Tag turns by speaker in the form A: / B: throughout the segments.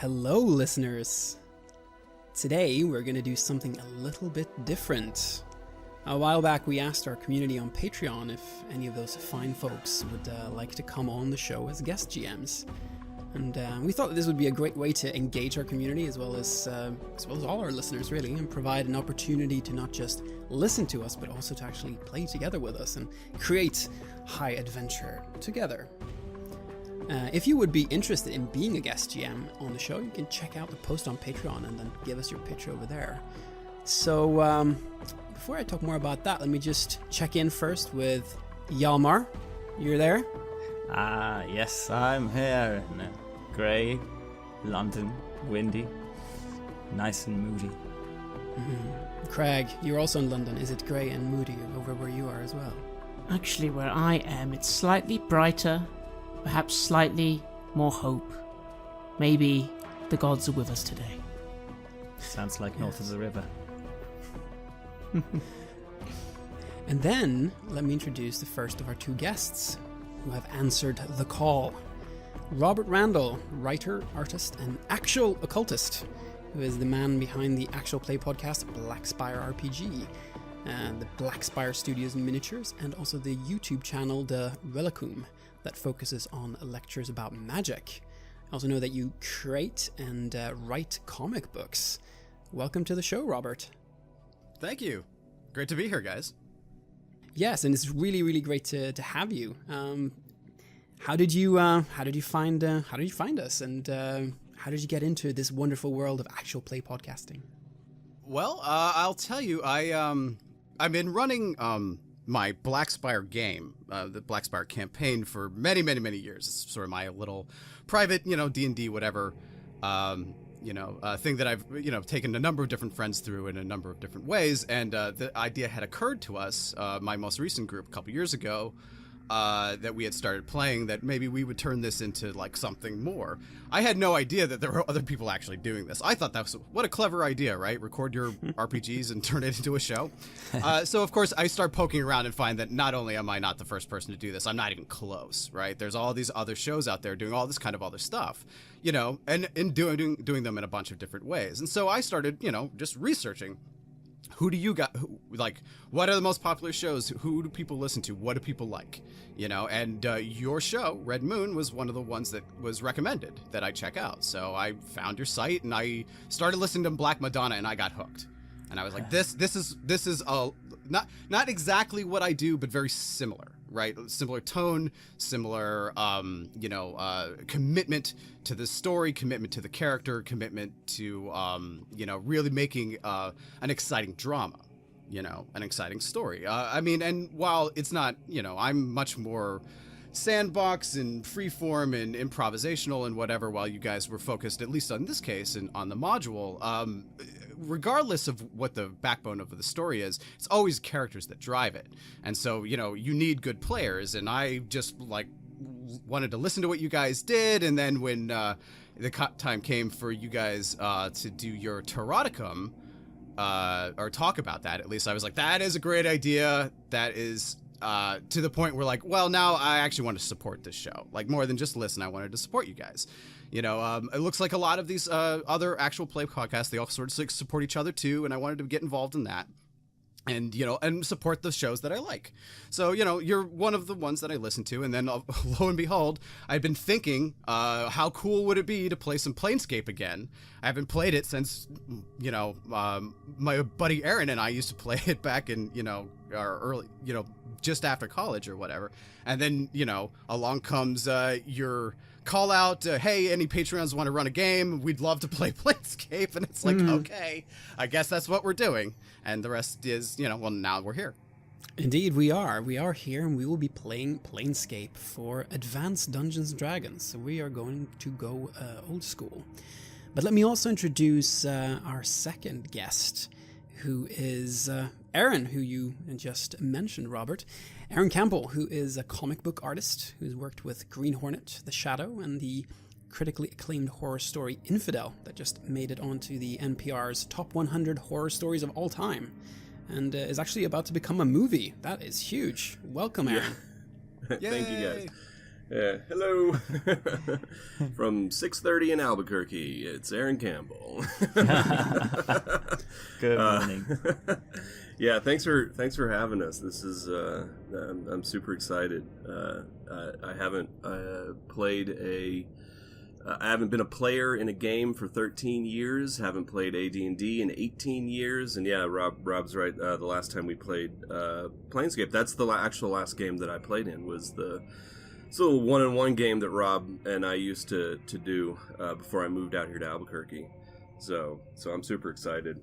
A: Hello, listeners. Today, we're going to do something a little bit different. A while back, we asked our community on Patreon if any of those fine folks would like to come on the show as guest GMs. And we thought that this would be a great way to engage our community as well as all our listeners, really, and provide an opportunity to not just listen to us, but also to actually play together with us and create high adventure together. If you would be interested in being a guest GM on the show, you can check out the post on Patreon and then give us your pitch over there. So before I talk more about that, let me just check in first with Hjalmar. You're there?
B: Yes, I'm here in grey, London, windy, nice and moody.
A: Craig, you're also in London. Is it grey and moody over where you are as well?
C: Actually, where I am, it's slightly brighter, perhaps slightly more hope. Maybe the gods are with us today.
B: Sounds like north of the river.
A: And then, let me introduce the first of our two guests who have answered the call. Robert Randle, writer, artist, and actual occultist, who is the man behind the actual play podcast Blackspire RPG, the Blackspire Studios miniatures, and also the YouTube channel The Relicum that focuses on lectures about magic. I also know that you create and write comic books. Welcome to the show, Robert.
D: Thank you. Great to be here, guys.
A: Yes, and it's really, really great to have you. How did you find us, and how did you get into this wonderful world of actual play podcasting?
D: Well, I'll tell you, I've been running my Blackspire game, the Blackspire campaign, for many, many, many years. It's sort of my little private, D&D whatever, thing that I've taken a number of different friends through in a number of different ways. And the idea had occurred to us, my most recent group, a couple years ago. That we had started playing, that maybe we would turn this into like something more. I had no idea that there were other people actually doing this. I thought that was, what a clever idea, right? Record your RPGs and turn it into a show. So of course I start poking around and find that not only am I not the first person to do this, I'm not even close, right? There's all these other shows out there doing all this kind of other stuff, and doing them in a bunch of different ways. And so I started, just researching. Who do you got? What are the most popular shows? Who do people listen to? What do people like? And your show, Red Moon, was one of the ones that was recommended that I check out. So I found your site and I started listening to Black Madonna and I got hooked. And I was like, this is not exactly what I do, but very similar, right? Similar tone, similar, commitment to the story, commitment to the character, commitment to, really making an exciting drama, an exciting story. And while it's not, I'm much more sandbox and freeform and improvisational and whatever, while you guys were focused, at least on this case, and on the module, regardless of what the backbone of the story is, it's always characters that drive it. And so, you need good players, and I just wanted to listen to what you guys did. And then when the time came for you guys to do your Terraticum, or talk about that, at least I was like, that is a great idea. That is to the point where well, now I actually want to support this show, more than just listen. I wanted to support you guys. It looks like a lot of these other actual play podcasts, they all sort of support each other too, and I wanted to get involved in that. And, and support the shows that I like. So, you're one of the ones that I listen to. And then, lo and behold, I've been thinking, how cool would it be to play some Planescape again? I haven't played it since, my buddy Aaron and I used to play it back in, our early, just after college or whatever. And then, along comes your call out, hey, any Patreons want to run a game? We'd love to play Planescape. And it's okay, I guess that's what we're doing. And the rest is, now we're here.
A: Indeed, we are. We are here, and we will be playing Planescape for Advanced Dungeons & Dragons. So we are going to go old school. But let me also introduce our second guest, who is Aaron, who you just mentioned, Robert. Aaron Campbell, who is a comic book artist who's worked with Green Hornet, The Shadow, and the critically acclaimed horror story Infidel that just made it onto the NPR's Top 100 Horror Stories of All Time, and is actually about to become a movie. That is huge. Welcome, Aaron.
E: Thank you, guys. Hello. From 6:30 in Albuquerque, it's Aaron Campbell.
B: Good morning.
E: Yeah, thanks for having us. This is I'm super excited. I haven't I haven't been a player in a game for 13 years. Haven't played AD&D in 18 years. And yeah, Rob's right. The last time we played Planescape, that's the actual last game that I played in, was the little one-on-one game that Rob and I used to do before I moved out here to Albuquerque. So I'm super excited.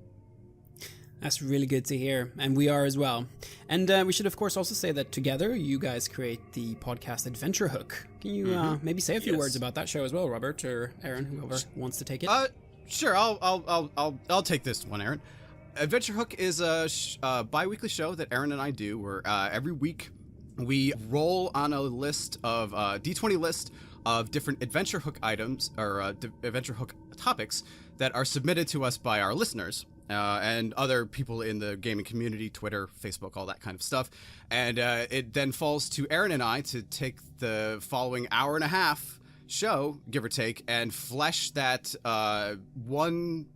A: That's really good to hear, and we are as well. And we should, of course, also say that together you guys create the podcast Adventure Hook. Can you maybe say a few words about that show as well, Robert or Aaron, whoever wants to take it?
D: Sure. I'll take this one, Aaron. Adventure Hook is a bi-weekly show that Aaron and I do, where every week we roll on a list of D20 list of different Adventure Hook items or Adventure Hook topics that are submitted to us by our listeners. And other people in the gaming community, Twitter, Facebook, all that kind of stuff. And it then falls to Aaron and I to take the following hour and a half show, give or take, and flesh that one,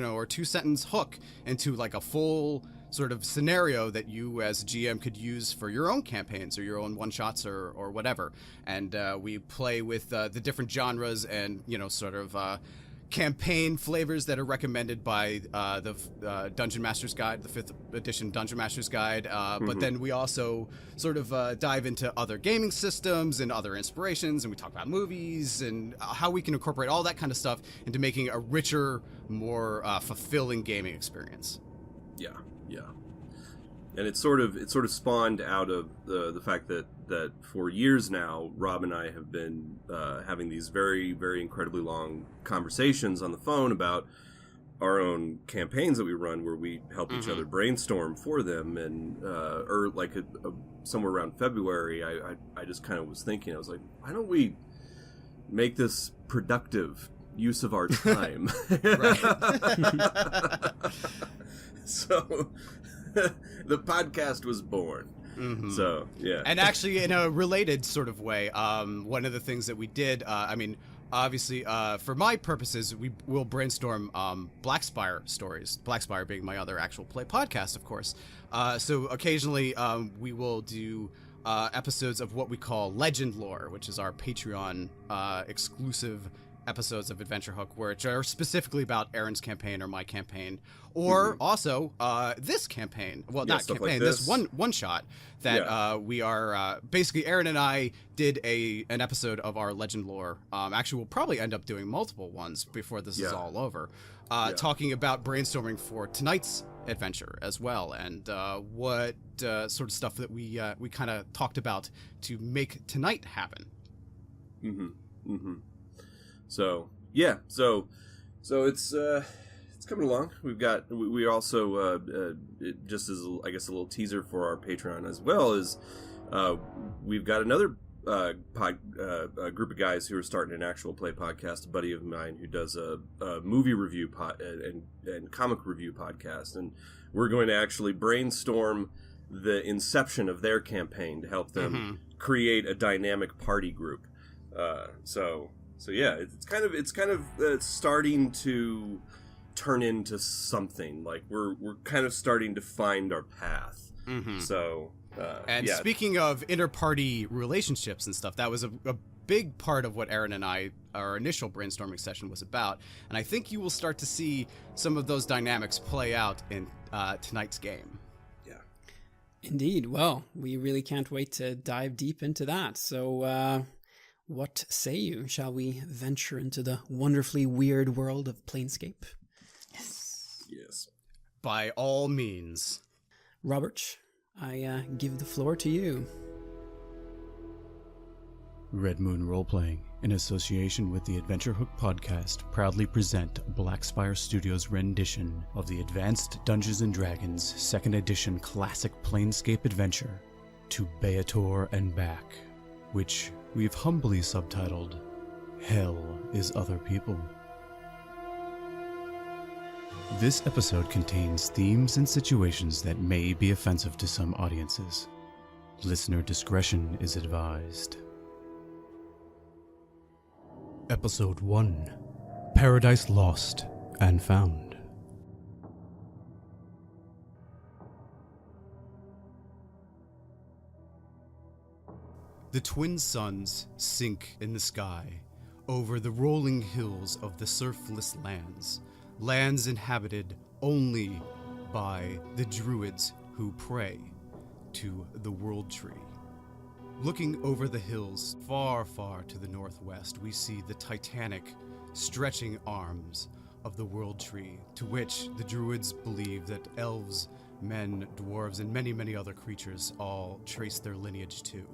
D: or 2 sentence hook into like a full sort of scenario that you as a GM could use for your own campaigns or your own one-shots or whatever. And we play with the different genres and, sort of campaign flavors that are recommended by the Dungeon Master's Guide, the 5th edition Dungeon Master's Guide. But then we also sort of dive into other gaming systems and other inspirations, and we talk about movies and how we can incorporate all that kind of stuff into making a richer, more fulfilling gaming experience.
E: Yeah. And it sort of spawned out of the fact that for years now, Rob and I have been having these very, very incredibly long conversations on the phone about our own campaigns that we run, where we help each other brainstorm for them. And somewhere around February, I just kind of was thinking, I was like, why don't we make this productive use of our time? So the podcast was born. So, yeah. And
D: actually, in a related sort of way, one of the things that we did, obviously, for my purposes, we will brainstorm Blackspire stories. Blackspire being my other actual play podcast, of course. So occasionally, we will do episodes of what we call Legend Lore, which is our Patreon exclusive episodes of Adventure Hook, which are specifically about Aaron's campaign or my campaign, or also this campaign. Well, not campaign. Like this one shot that we are basically. Aaron and I did an episode of our Legend Lore. Actually, we'll probably end up doing multiple ones before this is all over. Talking about brainstorming for tonight's adventure as well, and what sort of stuff that we kind of talked about to make tonight happen.
E: So yeah, so it's coming along. We also just as I guess a little teaser for our Patreon as well as we've got another group of guys who are starting an actual play podcast. A buddy of mine who does a movie review and comic review podcast, and we're going to actually brainstorm the inception of their campaign to help them create a dynamic party group. So yeah, it's kind of starting to turn into something. Like we're kind of starting to find our path. So speaking of inter-party relationships and stuff, that was a big part of what Aaron and our initial brainstorming session was about. And I think you will start to see some of those dynamics play out in tonight's game. Yeah,
A: indeed. Well, we really can't wait to dive deep into that. So. What say you? Shall we venture into the wonderfully weird world of Planescape?
E: Yes.
D: By all means.
A: Robert, I give the floor to you.
F: Red Moon Roleplaying, in association with the Adventure Hook podcast, proudly present Blackspire Studios' rendition of the Advanced Dungeons & Dragons 2nd Edition Classic Planescape Adventure, To Beator and Back, which we've humbly subtitled, Hell is Other People. This episode contains themes and situations that may be offensive to some audiences. Listener discretion is advised. Episode 1: Paradise Lost and Found. The twin suns sink in the sky over the rolling hills of the surfless lands, lands inhabited only by the druids who pray to the World Tree. Looking over the hills far, far to the northwest, we see the titanic, stretching arms of the World Tree, to which the druids believe that elves, men, dwarves, and many, many other creatures all trace their lineage to.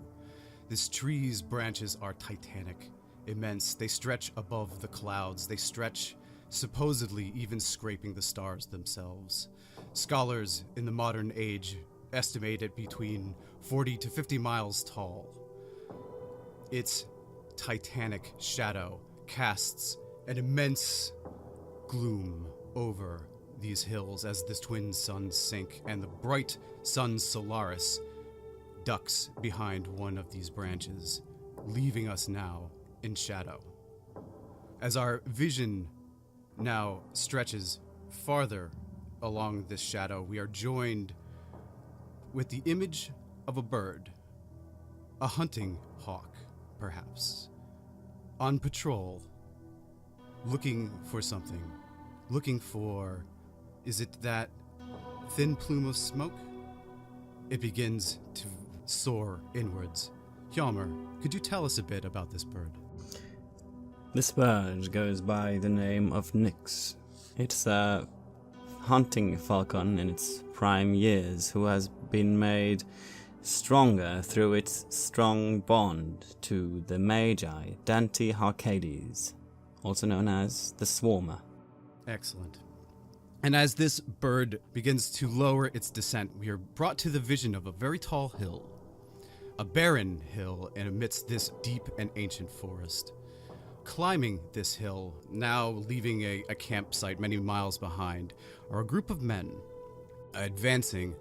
F: This tree's branches are titanic, immense. They stretch above the clouds. They stretch, supposedly even scraping the stars themselves. Scholars in the modern age estimate it between 40 to 50 miles tall. Its titanic shadow casts an immense gloom over these hills as the twin suns sink, and the bright sun Solaris ducks behind one of these branches, leaving us now in shadow. As our vision now stretches farther along this shadow, we are joined with the image of a bird, a hunting hawk, perhaps, on patrol, looking for something, looking for, is it that thin plume of smoke? It begins to soar inwards. Hjalmar, could you tell us a bit about this bird?
B: This bird goes by the name of Nyx. It's a hunting falcon in its prime years who has been made stronger through its strong bond to the Magi Dante Harcades, also known as the Swarmer.
F: Excellent. And as this bird begins to lower its descent, we are brought to the vision of a very tall hill, a barren hill in amidst this deep and ancient forest. Climbing this hill, now leaving a campsite many miles behind, are a group of men advancing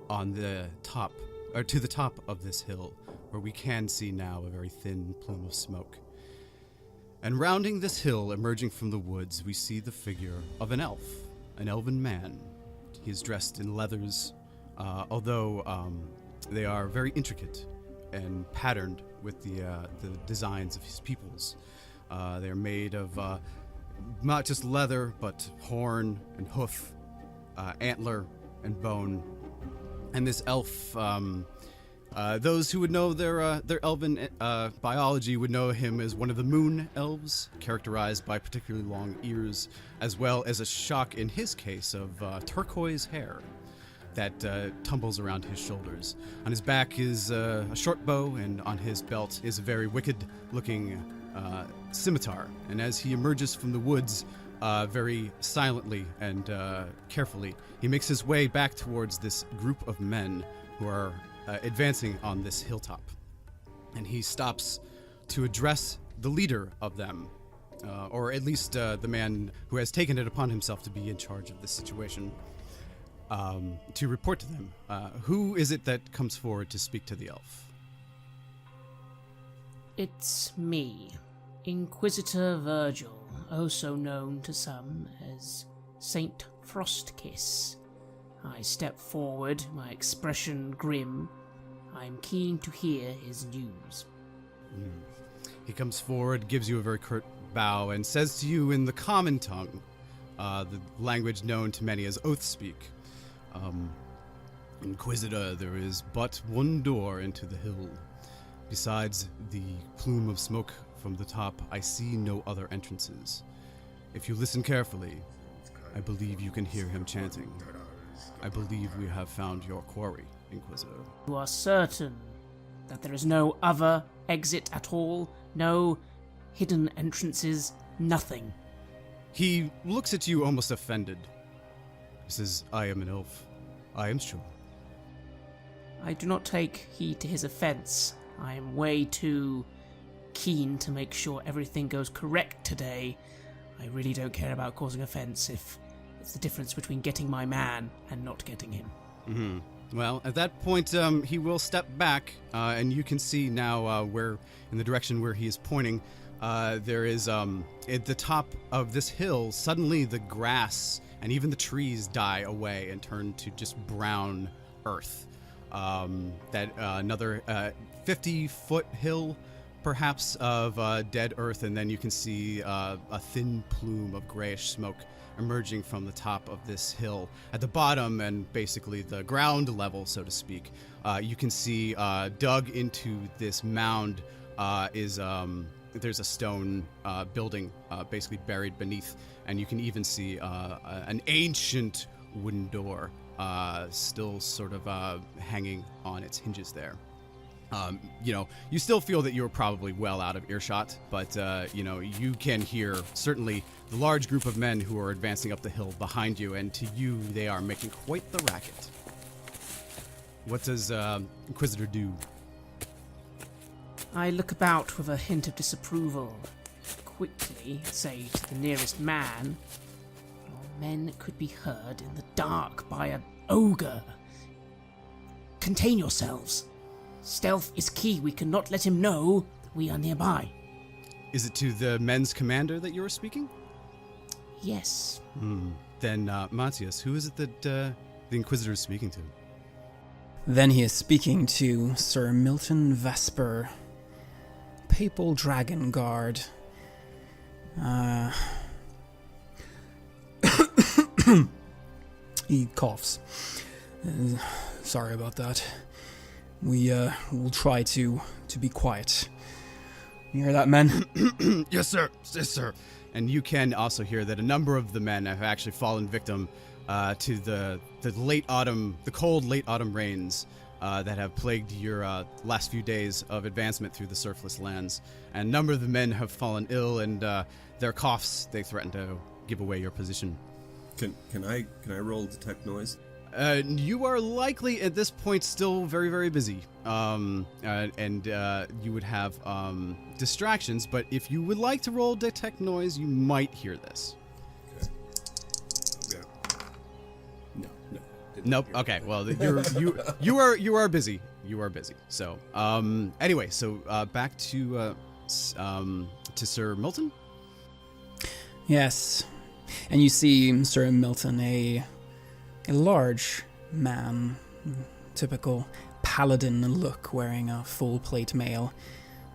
F: on the top, or to the top of this hill, where we can see now a very thin plume of smoke. And rounding this hill, emerging from the woods, we see the figure of an elf, an elven man. He is dressed in leathers, although they are very intricate and patterned with the designs of his peoples. They're made of not just leather, but horn and hoof, antler and bone. And this elf, those who would know their elven biology would know him as one of the moon elves, characterized by particularly long ears, as well as a shock, in his case, of turquoise hair that tumbles around his shoulders. On his back is a short bow, and on his belt is a very wicked-looking scimitar. And as he emerges from the woods, very silently and carefully, he makes his way back towards this group of men who are advancing on this hilltop. And he stops to address the leader of them, or at least the man who has taken it upon himself to be in charge of this situation, to report to them. Who is it that comes forward to speak to the elf?
C: It's me, Inquisitor Virgil, also known to some as Saint Frostkiss. I step forward, my expression grim. I am keen to hear his news.
F: He comes forward, gives you a very curt bow, and says to you in the common tongue, the language known to many as Oathspeak, Inquisitor, there is but one door into the hill. Besides the plume of smoke from the top, I see no other entrances. If you listen carefully, I believe you can hear him chanting. I believe we have found your quarry, Inquisitor.
C: You are certain that there is no other exit at all? No hidden entrances? Nothing?
F: He looks at you almost offended. He says, I am an elf. I am sure.
C: I do not take heed to his offense. I am way too keen to make sure everything goes correct today. I really don't care about causing offense if it's the difference between getting my man and not getting him.
F: Mm-hmm. Well, at that point, he will step back, and you can see now where, in the direction where he is pointing,
D: there is at the top of this hill, suddenly the grass and even the trees die away and turn to just brown earth. Another 50-foot hill, perhaps, of dead earth, and then you can see a thin plume of grayish smoke emerging from the top of this hill. At the bottom, and basically the ground level, so to speak, you can see dug into this mound there's a stone building basically buried beneath, and you can even see an ancient wooden door still sort of hanging on its hinges there. You still feel that you're probably well out of earshot, but, you can hear certainly the large group of men who are advancing up the hill behind you, and to you, they are making quite the racket. What does Inquisitor do?
C: I look about with a hint of disapproval. Quickly say to the nearest man, "Your men could be heard in the dark by an ogre. Contain yourselves. Stealth is key. We cannot let him know that we are nearby."
D: Is it to the men's commander that you are speaking?
C: Yes.
D: Then, Matthias, who is it that the Inquisitor is speaking to?
A: Then he is speaking to Sir Milton Vesper, Papal Dragon Guard. He coughs. Sorry about that. We'll try to be quiet. You hear that, men?
D: Yes, sir. Yes, sir. And you can also hear that a number of the men have actually fallen victim to the cold late autumn rains that have plagued your last few days of advancement through the surfless lands. And a number of the men have fallen ill, and their coughs, they threaten to give away your position.
E: Can I roll detect noise?
D: You are likely at this point still very, very busy, and you would have distractions. But if you would like to roll detect noise, you might hear this.
E: Okay. No.
D: Nope. Okay. Well, you are busy. You are busy. So anyway, back to Sir Milton.
A: Yes. And you see Sir Milton, a large man, typical paladin look, wearing a full plate mail,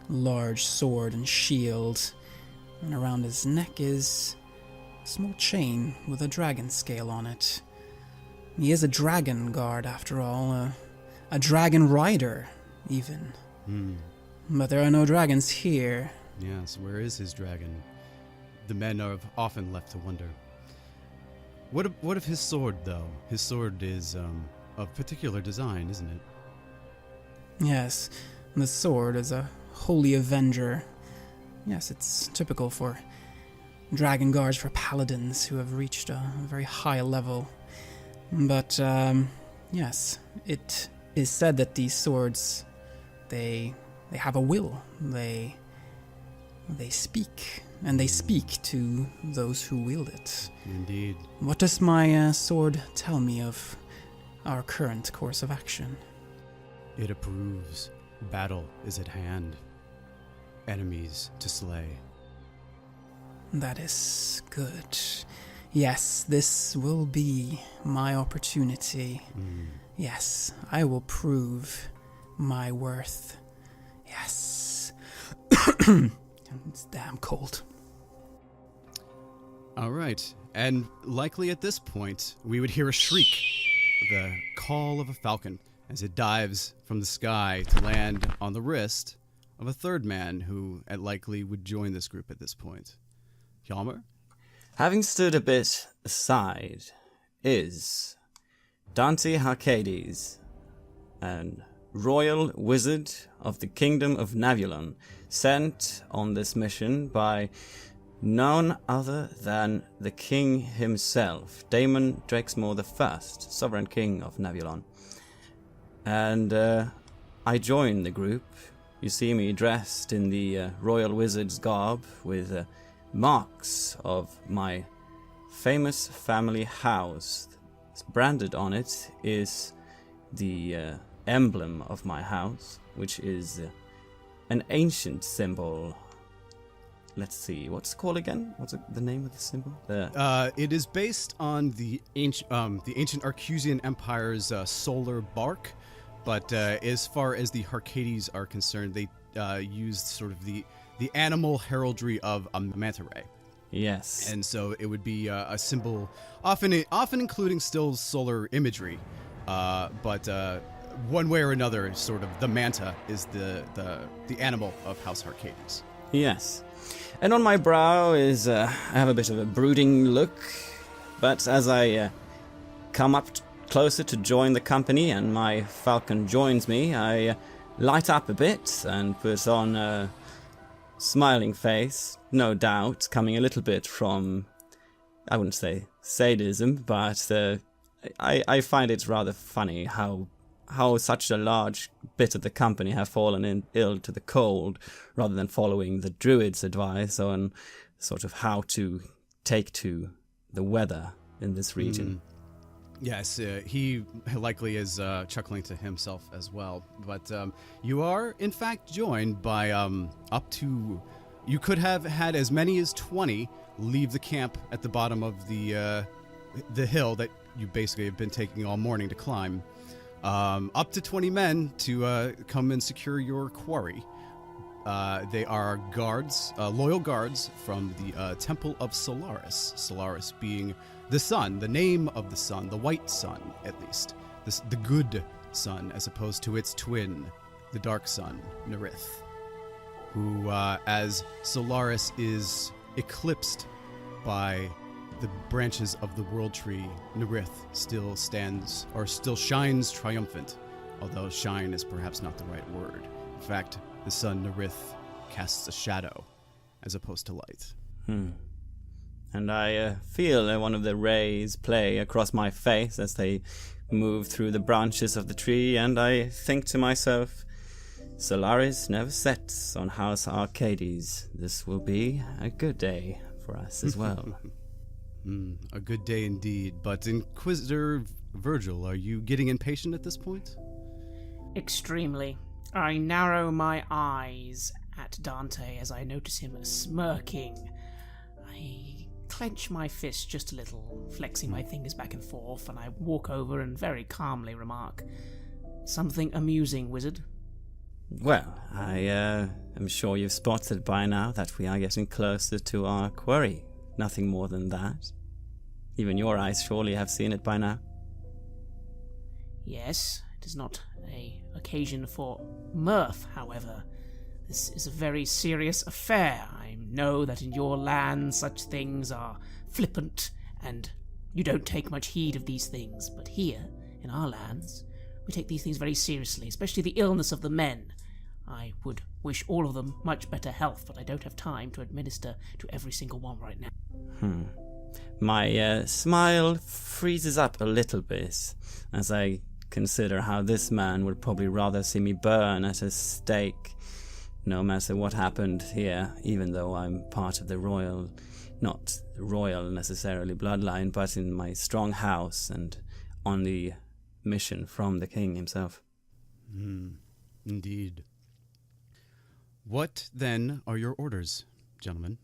A: large sword and shield, and around his neck is a small chain with a dragon scale on it. He is a dragon guard, after all, a dragon rider, even. But there are no dragons here.
D: Yes, where is his dragon? The men are often left to wonder. What of his sword, though? His sword is of particular design, isn't it?
A: Yes, the sword is a holy avenger. Yes, it's typical for dragon guards, for paladins who have reached a very high level. But, yes, it is said that these swords, they have a will. They speak, and they speak to those who wield it.
D: Indeed.
A: What does my sword tell me of our current course of action?
D: It approves. Battle is at hand. Enemies to slay.
A: That is good. Yes, this will be my opportunity. Yes, I will prove my worth. Yes. It's damn cold.
D: All right. And likely at this point, we would hear a shriek, the call of a falcon, as it dives from the sky to land on the wrist of a third man who likely would join this group at this point. Hjalmar?
B: Having stood a bit aside is Dante Harcades, an royal wizard of the Kingdom of Navulon, sent on this mission by none other than the king himself, Daemon Drexmore I, sovereign king of Navulon. And I join the group. You see me dressed in the royal wizard's garb with marks of my famous family house. Branded on it is the emblem of my house, which is an ancient symbol let's see, what's it called again? What's the name of the symbol?
D: It is based on the ancient Arcusian Empire's solar bark, but as far as the Harcades are concerned, they used sort of the animal heraldry of a manta ray.
B: Yes.
D: And so it would be a symbol, often including still solar imagery, but one way or another, sort of the manta is the animal of House Harcades.
B: Yes. And on my brow is, I have a bit of a brooding look, but as I come up closer to join the company and my falcon joins me, I light up a bit and put on a smiling face, no doubt, coming a little bit from, I wouldn't say sadism, but I find it rather funny how such a large bit of the company have fallen ill to the cold, rather than following the druid's advice on sort of how to take to the weather in this region.
D: Yes, he likely is chuckling to himself as well. But you are, in fact, joined by up to... You could have had as many as 20 leave the camp at the bottom of the hill that you basically have been taking all morning to climb. Up to 20 men to come and secure your quarry. They are guards, loyal guards from the Temple of Solaris. Solaris being the sun, the name of the sun, the white sun, at least. The good sun, as opposed to its twin, the dark sun, Nerith. Who, as Solaris is eclipsed by the branches of the world tree, Nerith still stands, or still shines triumphant, although shine is perhaps not the right word. In fact, the sun Nerith casts a shadow, as opposed to light.
B: And I feel one of the rays play across my face as they move through the branches of the tree, and I think to myself, Solaris never sets on House Arcades. This will be a good day for us as well.
D: A good day indeed. But Inquisitor Virgil, are you getting impatient at this point?
C: Extremely. I narrow my eyes at Dante as I notice him smirking. I clench my fist just a little, flexing my fingers back and forth, and I walk over and very calmly remark, "Something amusing, wizard?"
B: Well, I am sure you've spotted by now that we are getting closer to our quarry. Nothing more than that. Even your eyes surely have seen it by now.
C: Yes, it is not an occasion for mirth, however. This is a very serious affair. I know that in your land such things are flippant, and you don't take much heed of these things. But here, in our lands, we take these things very seriously, especially the illness of the men. I would wish all of them much better health, but I don't have time to administer to every single one right now.
B: My smile freezes up a little bit as I consider how this man would probably rather see me burn at a stake, no matter what happened here, even though I'm part of the royal, not the royal necessarily bloodline, but in my strong house and on the mission from the king himself.
D: Indeed. What, then, are your orders, gentlemen?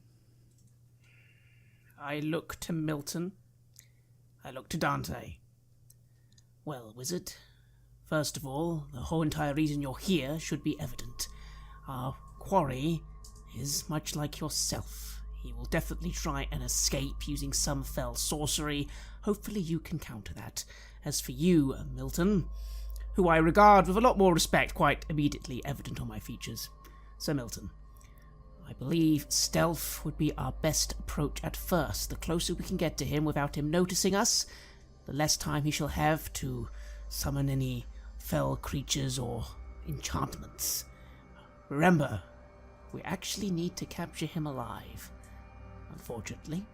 C: I look to Milton. I look to Dante. Well, wizard, first of all, the whole entire reason you're here should be evident. Our quarry is much like yourself. He will definitely try and escape using some fell sorcery. Hopefully you can counter that. As for you, Milton, who I regard with a lot more respect, quite immediately evident on my features. Sir Milton, I believe stealth would be our best approach at first. The closer we can get to him without him noticing us, the less time he shall have to summon any fell creatures or enchantments. Remember, we actually need to capture him alive, unfortunately.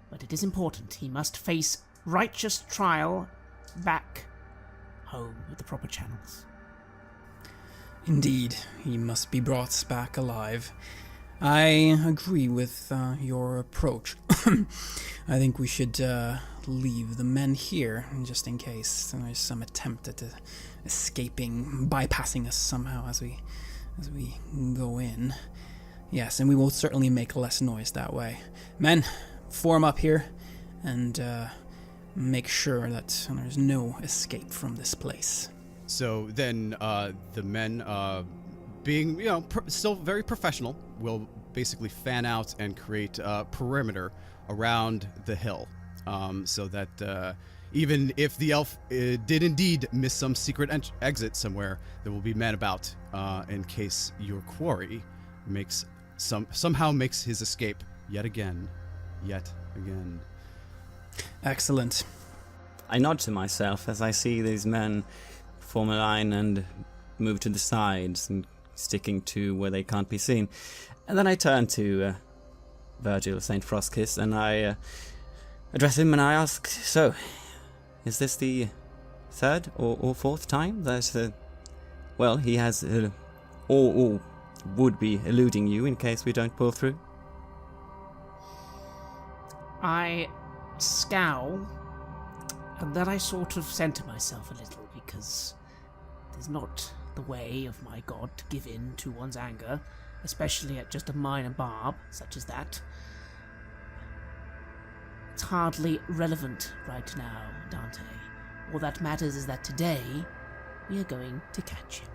C: But it is important. He must face righteous trial back home with the proper channels.
A: Indeed, he must be brought back alive. I agree with your approach. I think we should leave the men here, just in case there's some attempt at escaping, bypassing us somehow as we go in. Yes, and we will certainly make less noise that way. Men, form up here, and make sure that there's no escape from this place.
D: So then the men, being, still very professional, will basically fan out and create a perimeter around the hill, so that even if the elf did indeed miss some secret exit somewhere, there will be men about in case your quarry somehow makes his escape yet again.
A: Excellent.
B: I nod to myself as I see these men form a line and move to the sides and sticking to where they can't be seen. And then I turn to Virgil St. Frostkiss and I address him and I ask, so, is this the third or fourth time that, he has, or would be eluding you in case we don't pull through?
C: I scowl, and then I sort of center myself a little, because it is not the way of my god to give in to one's anger, especially at just a minor barb such as that. It's hardly relevant right now, Dante. All that matters is that today we are going to catch him.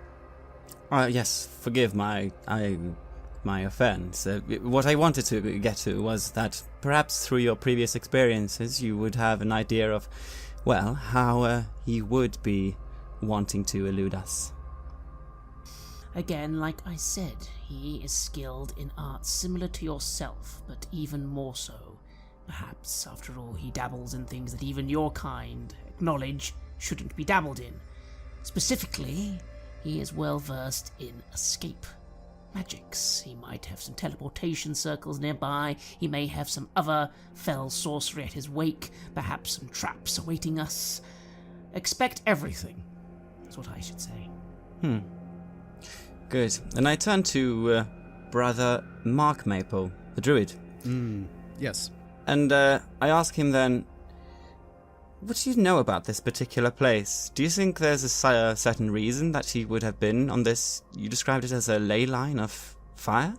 B: Yes, forgive my offense. What I wanted to get to was that perhaps through your previous experiences you would have an idea of, how he would be wanting to elude us.
C: Again, like I said, he is skilled in arts similar to yourself, but even more so. Perhaps, after all, he dabbles in things that even your kind acknowledge shouldn't be dabbled in. Specifically, he is well versed in escape magics. He might have some teleportation circles nearby, he may have some other fell sorcery at his wake, perhaps some traps awaiting us. Expect everything, is what I should say.
B: Good. And I turn to Brother Mark Maple, the druid.
D: Yes.
B: And I ask him then, what do you know about this particular place? Do you think there's a certain reason that he would have been on this? You described it as a ley line of fire?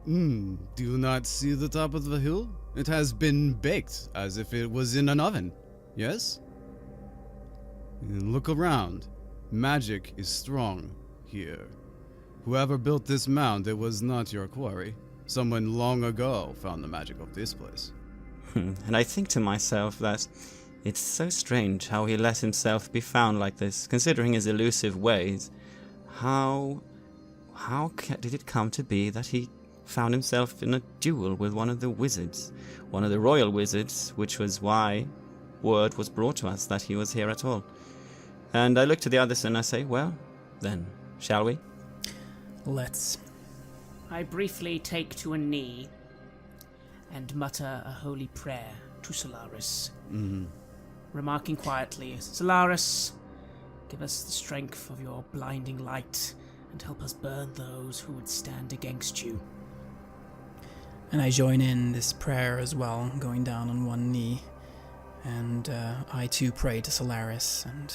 D: Do you not see the top of the hill? It has been baked as if it was in an oven. Yes? And look around. Magic is strong here. Whoever built this mound, it was not your quarry. Someone long ago found the magic of this place.
B: And I think to myself that it's so strange how he let himself be found like this, considering his elusive ways. How did it come to be that he found himself in a duel with one of the wizards, one of the royal wizards, which was why word was brought to us that he was here at all? And I look to the others and I say, well, then, shall we?
A: Let's.
C: I briefly take to a knee and mutter a holy prayer to Solaris. Remarking quietly, Solaris, give us the strength of your blinding light and help us burn those who would stand against you.
A: And I join in this prayer as well, going down on one knee. And I too pray to Solaris, and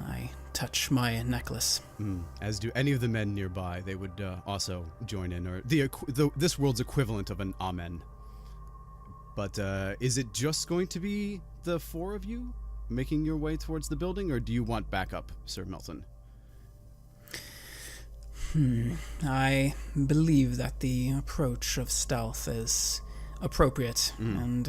A: I touch my necklace.
D: As do any of the men nearby. They would also join in, or this world's equivalent of an amen. But is it just going to be the four of you making your way towards the building, or do you want backup, Sir Milton?
A: I believe that the approach of stealth is appropriate, and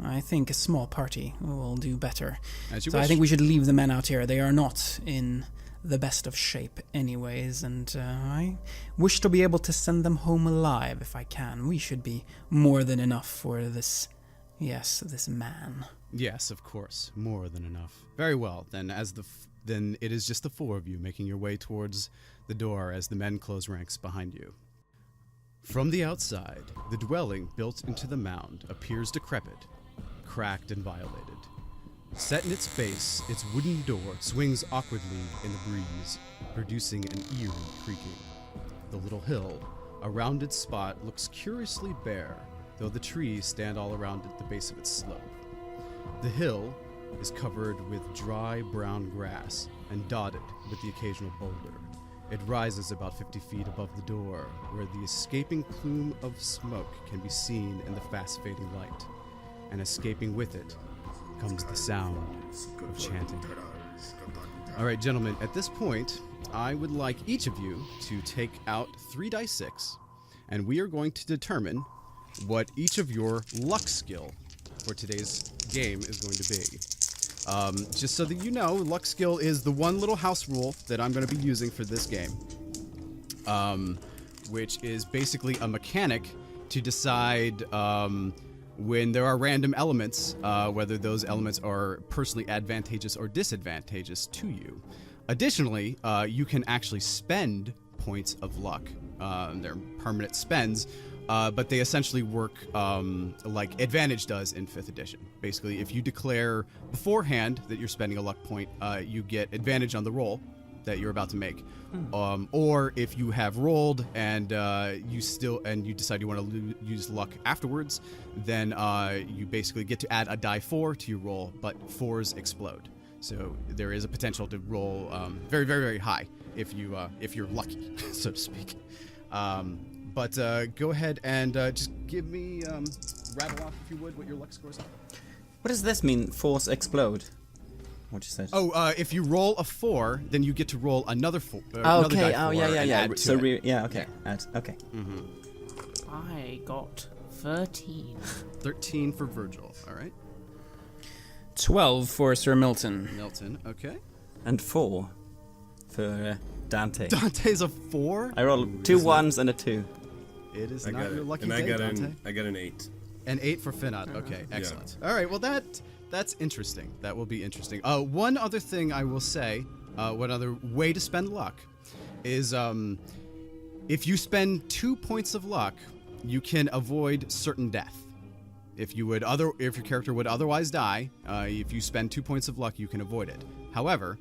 A: I think a small party will do better.
D: As you
A: so
D: wish.
A: I think we should leave the men out here. They are not in the best of shape anyways, and I wish to be able to send them home alive if I can. We should be more than enough for this man.
D: Yes, of course, more than enough. Very well, then then it is just the four of you making your way towards the door as the men close ranks behind you. From the outside, the dwelling built into the mound appears decrepit, cracked and violated. Set in its base, its wooden door swings awkwardly in the breeze, producing an eerie creaking. The little hill, a rounded spot, looks curiously bare, though the trees stand all around at the base of its slope. The hill is covered with dry brown grass and dotted with the occasional boulder. It rises about 50 feet above the door, where the escaping plume of smoke can be seen in the fast-fading light. And escaping with it comes the sound of chanting. All right, gentlemen, at this point, I would like each of you to take out 3 dice 6, and we are going to determine what each of your luck skill for today's game is going to be. Just so that you know, luck skill is the one little house rule that I'm going to be using for this game, which is basically a mechanic to decide when there are random elements, whether those elements are personally advantageous or disadvantageous to you. Additionally, you can actually spend points of luck. They're permanent spends, but they essentially work like Advantage does in 5th edition. Basically, if you declare beforehand that you're spending a luck point, you get advantage on the roll that you're about to make. Or if you have rolled and you decide you want to use luck afterwards, then you basically get to add a die 4 to your roll, but 4s explode. So there is a potential to roll very, very, very high if you're lucky, so to speak. But go ahead and just give me, rattle off, if you would, what your luck scores are.
B: What does this mean, force explode? What you said?
D: Oh, if you roll a 4, then you get to roll another 4.
B: Okay,
D: die 4
B: yeah.
D: add to
B: So,
D: it.
B: okay. Okay.
C: I got 13.
D: 13 for Virgil, all right.
A: 12 for Sir Milton.
D: Milton, okay.
B: And 4 for Dante.
D: Dante's a 4?
B: I rolled 2 1s and a 2.
D: It is
E: I
D: not
E: got
D: your
E: it.
D: lucky
E: And
D: day, Dante.
E: I got an 8.
D: An 8 for Finot. Okay, excellent. All right, well that's interesting. That will be interesting. One other thing I will say, one other way to spend luck, is if you spend 2 points of luck, you can avoid certain death. If your character would otherwise die, if you spend 2 points of luck, you can avoid it. However,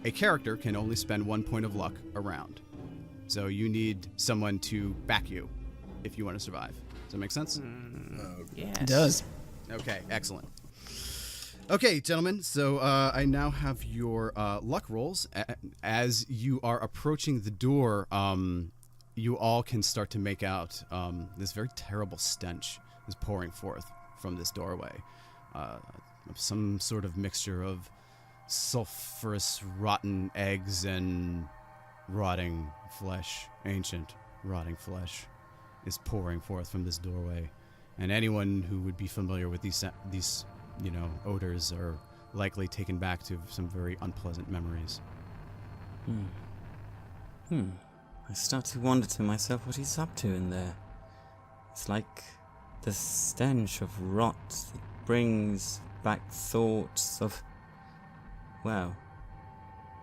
D: a character can only spend 1 point of luck a round. So you need someone to back you if you want to survive. Does that make sense?
C: Yes.
A: It does.
D: Okay, excellent. Okay, gentlemen, so I now have your luck rolls. As you are approaching the door, you all can start to make out this very terrible stench is pouring forth from this doorway. Some sort of mixture of sulfurous, rotten eggs and rotting flesh, ancient rotting flesh, is pouring forth from this doorway. And anyone who would be familiar with these odors are likely taken back to some very unpleasant memories.
B: I start to wonder to myself what he's up to in there. It's like the stench of rot that brings back thoughts of, well,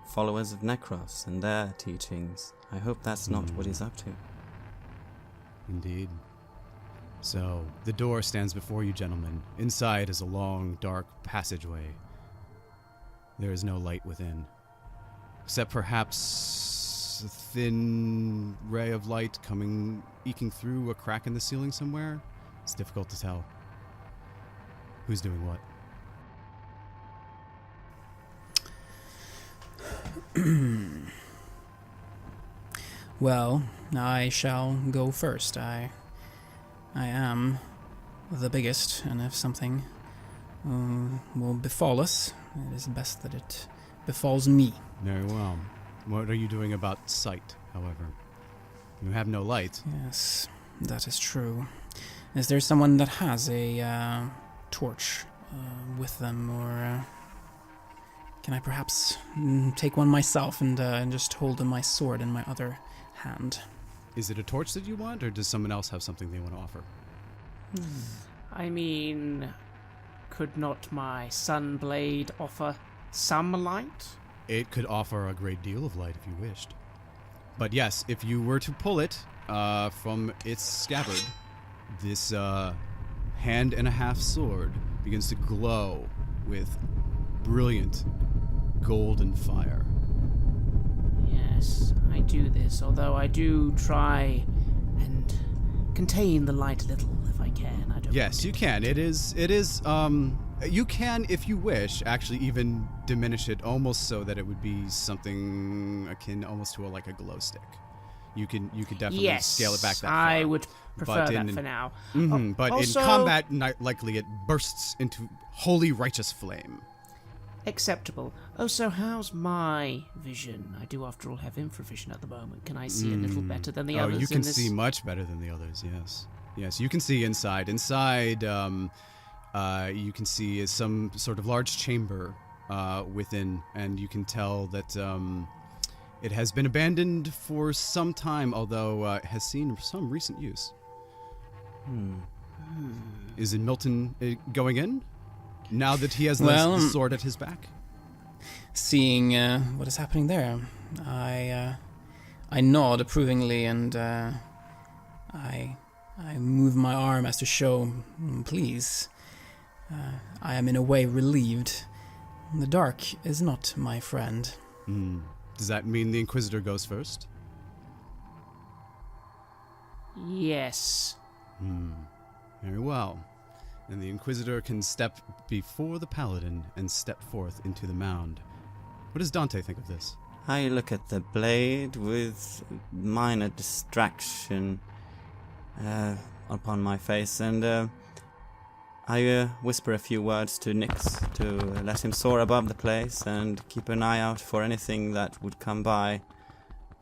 B: followers of Necros and their teachings. I hope that's not what he's up to.
D: Indeed. So, the door stands before you, gentlemen. Inside is a long, dark passageway. There is no light within, except perhaps a thin ray of light eking through a crack in the ceiling somewhere. It's difficult to tell. Who's doing what?
A: Well, I shall go first. I am the biggest, and if something will befall us, it is best that it befalls me.
D: Very well. What are you doing about sight, however? You have no light.
A: Yes, that is true. Is there someone that has a torch with them, or can I perhaps take one myself and just hold my sword in my other hand?
D: Is it a torch that you want, or does someone else have something they want to offer?
C: I mean, could not my sunblade offer some light?
D: It could offer a great deal of light if you wished. But yes, if you were to pull it from its scabbard, this hand-and-a-half sword begins to glow with brilliant golden fire.
C: Yes, I do this, although I do try and contain the light a little if I can.
D: Yes, you can. It is You can, if you wish, actually even diminish it almost so that it would be something akin almost to like a glow stick. You could definitely scale it back that far.
C: I would prefer that for now.
D: But
C: also,
D: in combat, likely it bursts into holy righteous flame.
C: Acceptable. Oh, so how's my vision? I do, after all, have infravision at the moment. Can I see a little better than the others?
D: Oh, you can see much better than the others, yes. Yes, you can see inside. Inside, you can see some sort of large chamber within, and you can tell that it has been abandoned for some time, although it has seen some recent use. Is it Milton going in? Now that he has the sword at his back?
A: Seeing what is happening there, I nod approvingly and I move my arm as to show, please. I am in a way relieved. The dark is not my friend.
D: Does that mean the Inquisitor goes first?
C: Yes.
D: Very well. And the Inquisitor can step before the Paladin and step forth into the mound. What does Dante think of this?
B: I look at the blade with minor distraction upon my face, and I whisper a few words to Nyx to let him soar above the place and keep an eye out for anything that would come by,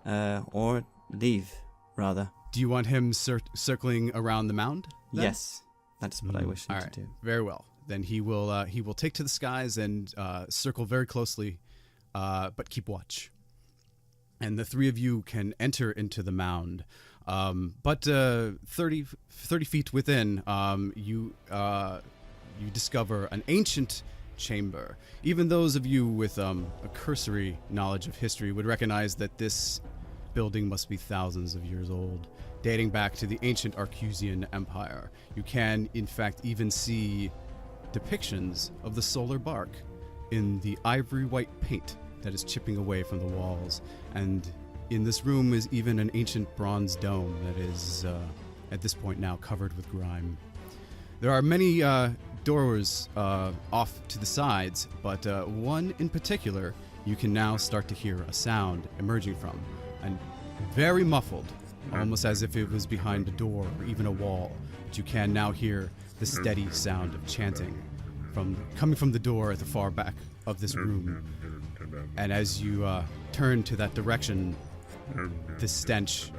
B: or leave, rather.
D: Do you want him circling around the mound, then?
B: Yes, that's what I wish him to do.
D: Very well. Then he will take to the skies and circle very closely, but keep watch. And the three of you can enter into the mound. But 30 feet within, you discover an ancient chamber. Even those of you with a cursory knowledge of history would recognize that this building must be thousands of years old, dating back to the ancient Arcusian Empire. You can, in fact, even see depictions of the solar bark in the ivory white paint that is chipping away from the walls. And in this room is even an ancient bronze dome that is, at this point now, covered with grime. There are many doors off to the sides, but one in particular you can now start to hear a sound emerging from, and very muffled, almost as if it was behind a door or even a wall. But you can now hear the steady sound of chanting coming from the door at the far back of this room. And as you turn to that direction, the stench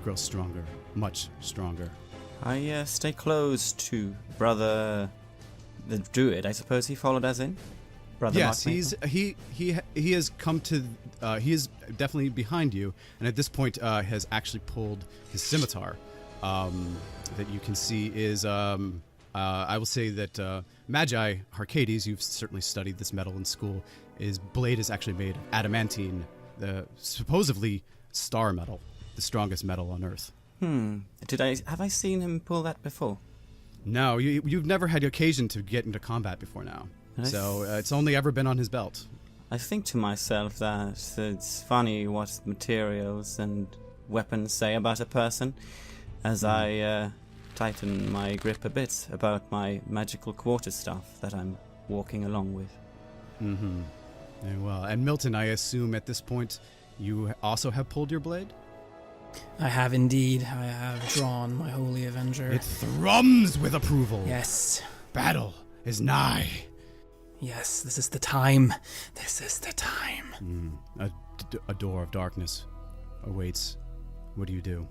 D: grows stronger, much stronger.
B: I stay close to Brother the Druid. I suppose he followed us in? Brother
D: Yes,
B: Mark
D: he has come to, he is definitely behind you, and at this point has actually pulled his scimitar that you can see is, I will say that Magi Arcades, you've certainly studied this metal in school, his blade is actually made of adamantine, the supposedly star metal, the strongest metal on Earth.
B: Have I seen him pull that before?
D: No, you've never had occasion to get into combat before now. So it's only ever been on his belt.
B: I think to myself that it's funny what materials and weapons say about a person, as I tighten my grip a bit about my magical quarterstaff that I'm walking along with.
D: Very well. And Milton, I assume at this point you also have pulled your blade?
A: I have indeed. I have drawn my Holy Avenger.
D: It thrums with approval.
A: Yes.
D: Battle is nigh.
A: Yes, this is the time. This is the time.
D: A door of darkness awaits. What do you do?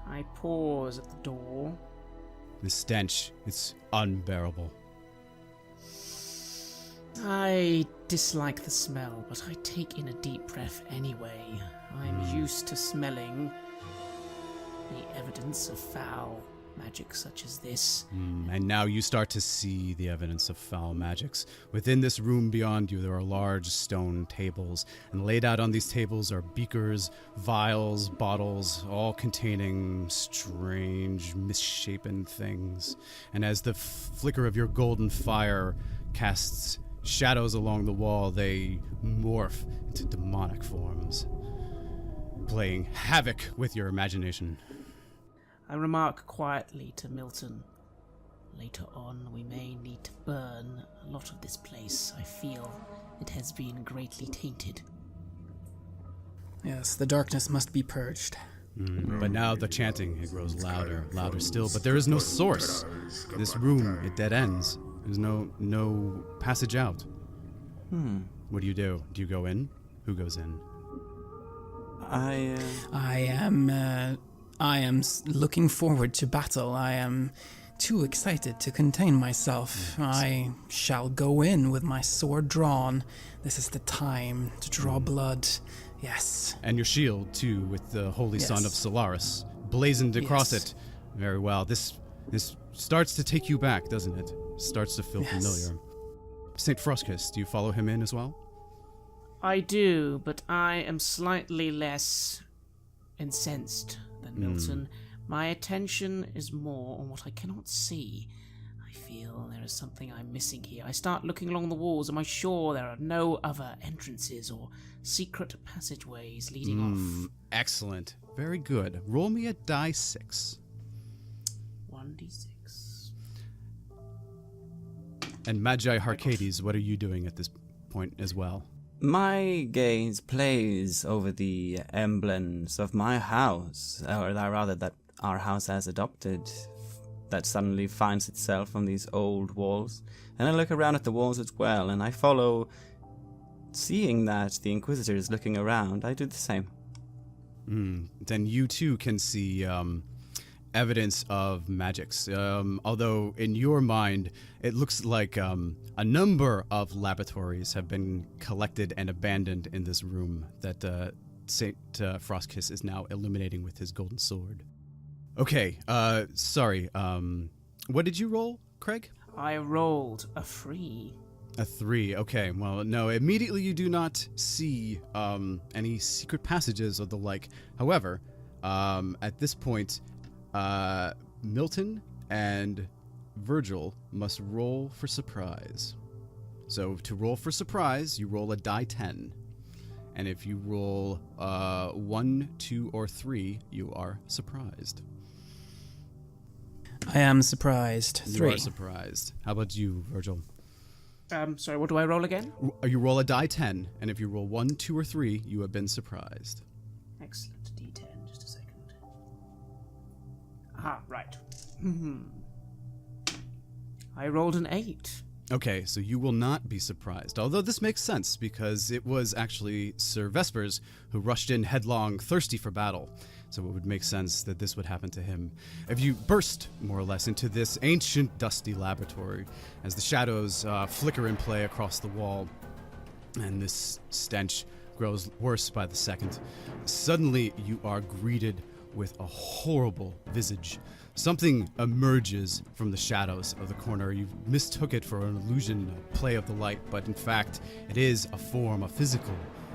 C: I pause at the door.
D: The stench, it's unbearable.
C: I dislike the smell, but I take in a deep breath anyway. I'm used to smelling the evidence of foul magic such as this.
D: And now you start to see the evidence of foul magics. Within this room beyond you, there are large stone tables, and laid out on these tables are beakers, vials, bottles, all containing strange, misshapen things. And as the flicker of your golden fire casts shadows along the wall, they morph into demonic forms, playing havoc with your imagination.
C: I remark quietly to Milton, later on we may need to burn a lot of this place. I feel it has been greatly tainted.
A: Yes, the darkness must be purged.
F: But now the chanting, it grows louder, louder still, but there is no source. This room, it dead ends. There's no passage out. What do? Do you go in? Who goes in?
A: I am looking forward to battle. I am too excited to contain myself. I shall go in with my sword drawn. This is the time to draw blood. Yes.
F: And your shield, too, with the Holy Sun of Solaris blazoned across it. Very well. This starts to take you back, doesn't it? Starts to feel familiar. St. Froskus, do you follow him in as well?
C: I do, but I am slightly less incensed than Milton. My attention is more on what I cannot see. I feel there is something I'm missing here. I start looking along the walls. Am I sure there are no other entrances or secret passageways leading off?
F: Excellent. Very good. Roll me a die 6.
C: 1d6.
F: And Magi Harcades, what are you doing at this point as well?
B: My gaze plays over the emblems of my house, or rather that our house has adopted, that suddenly finds itself on these old walls. And I look around at the walls as well, and I follow, seeing that the Inquisitor is looking around. I do the same.
F: Then you too can see evidence of magics. Although in your mind, it looks like a number of laboratories have been collected and abandoned in this room that St. Frostkiss is now illuminating with his golden sword. Okay, sorry. What did you roll, Craig?
C: I rolled a 3.
F: A 3, okay. Well, no, immediately you do not see any secret passages or the like. However, at this point, Milton and Virgil must roll for surprise. So to roll for surprise, you roll a die 10. And if you roll 1, 2, or 3, you are surprised.
A: I am surprised. 3.
F: You are surprised. How about you, Virgil?
C: Sorry, what do I roll again?
F: You roll a die 10, and if you roll 1, 2, or 3, you have been surprised.
C: Excellent. D10, just a second. Aha, right. I rolled an 8.
F: Okay, so you will not be surprised. Although this makes sense, because it was actually Sir Vespers who rushed in headlong, thirsty for battle. So it would make sense that this would happen to him. If you burst, more or less, into this ancient, dusty laboratory, as the shadows flicker and play across the wall, and this stench grows worse by the second, suddenly you are greeted with a horrible visage. Something emerges from the shadows of the corner. You mistook it for an illusion, a play of the light, but in fact, it is a form, a physical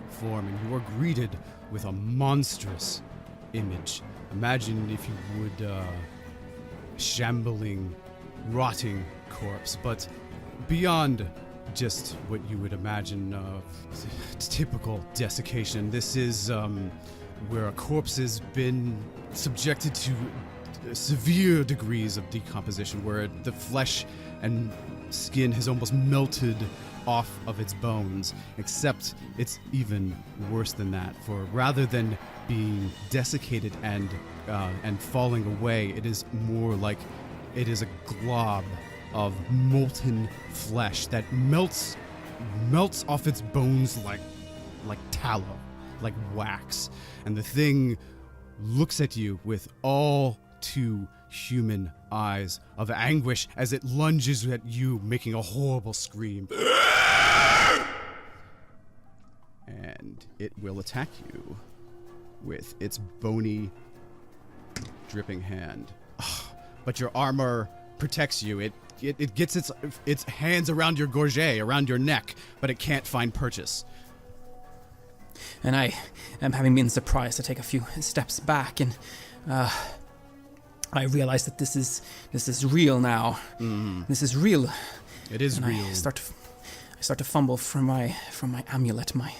F: form, and you are greeted with a monstrous image. Imagine, if you would, shambling, rotting corpse, but beyond just what you would imagine of typical desiccation. This is where a corpse has been subjected to severe degrees of decomposition, where the flesh and skin has almost melted off of its bones, except it's even worse than that, for rather than being desiccated and falling away, it is more like it is a glob of molten flesh that melts off its bones like tallow, like wax, and the thing looks at you with all too human eyes of anguish as it lunges at you, making a horrible scream. And it will attack you with its bony, dripping hand. But your armor protects you. It gets its hands around your gorget, around your neck, but it can't find purchase.
A: And I am having been surprised to take a few steps back, and I realize that this is real now. This is real.
F: It is
A: and
F: real.
A: I start to fumble for my amulet, my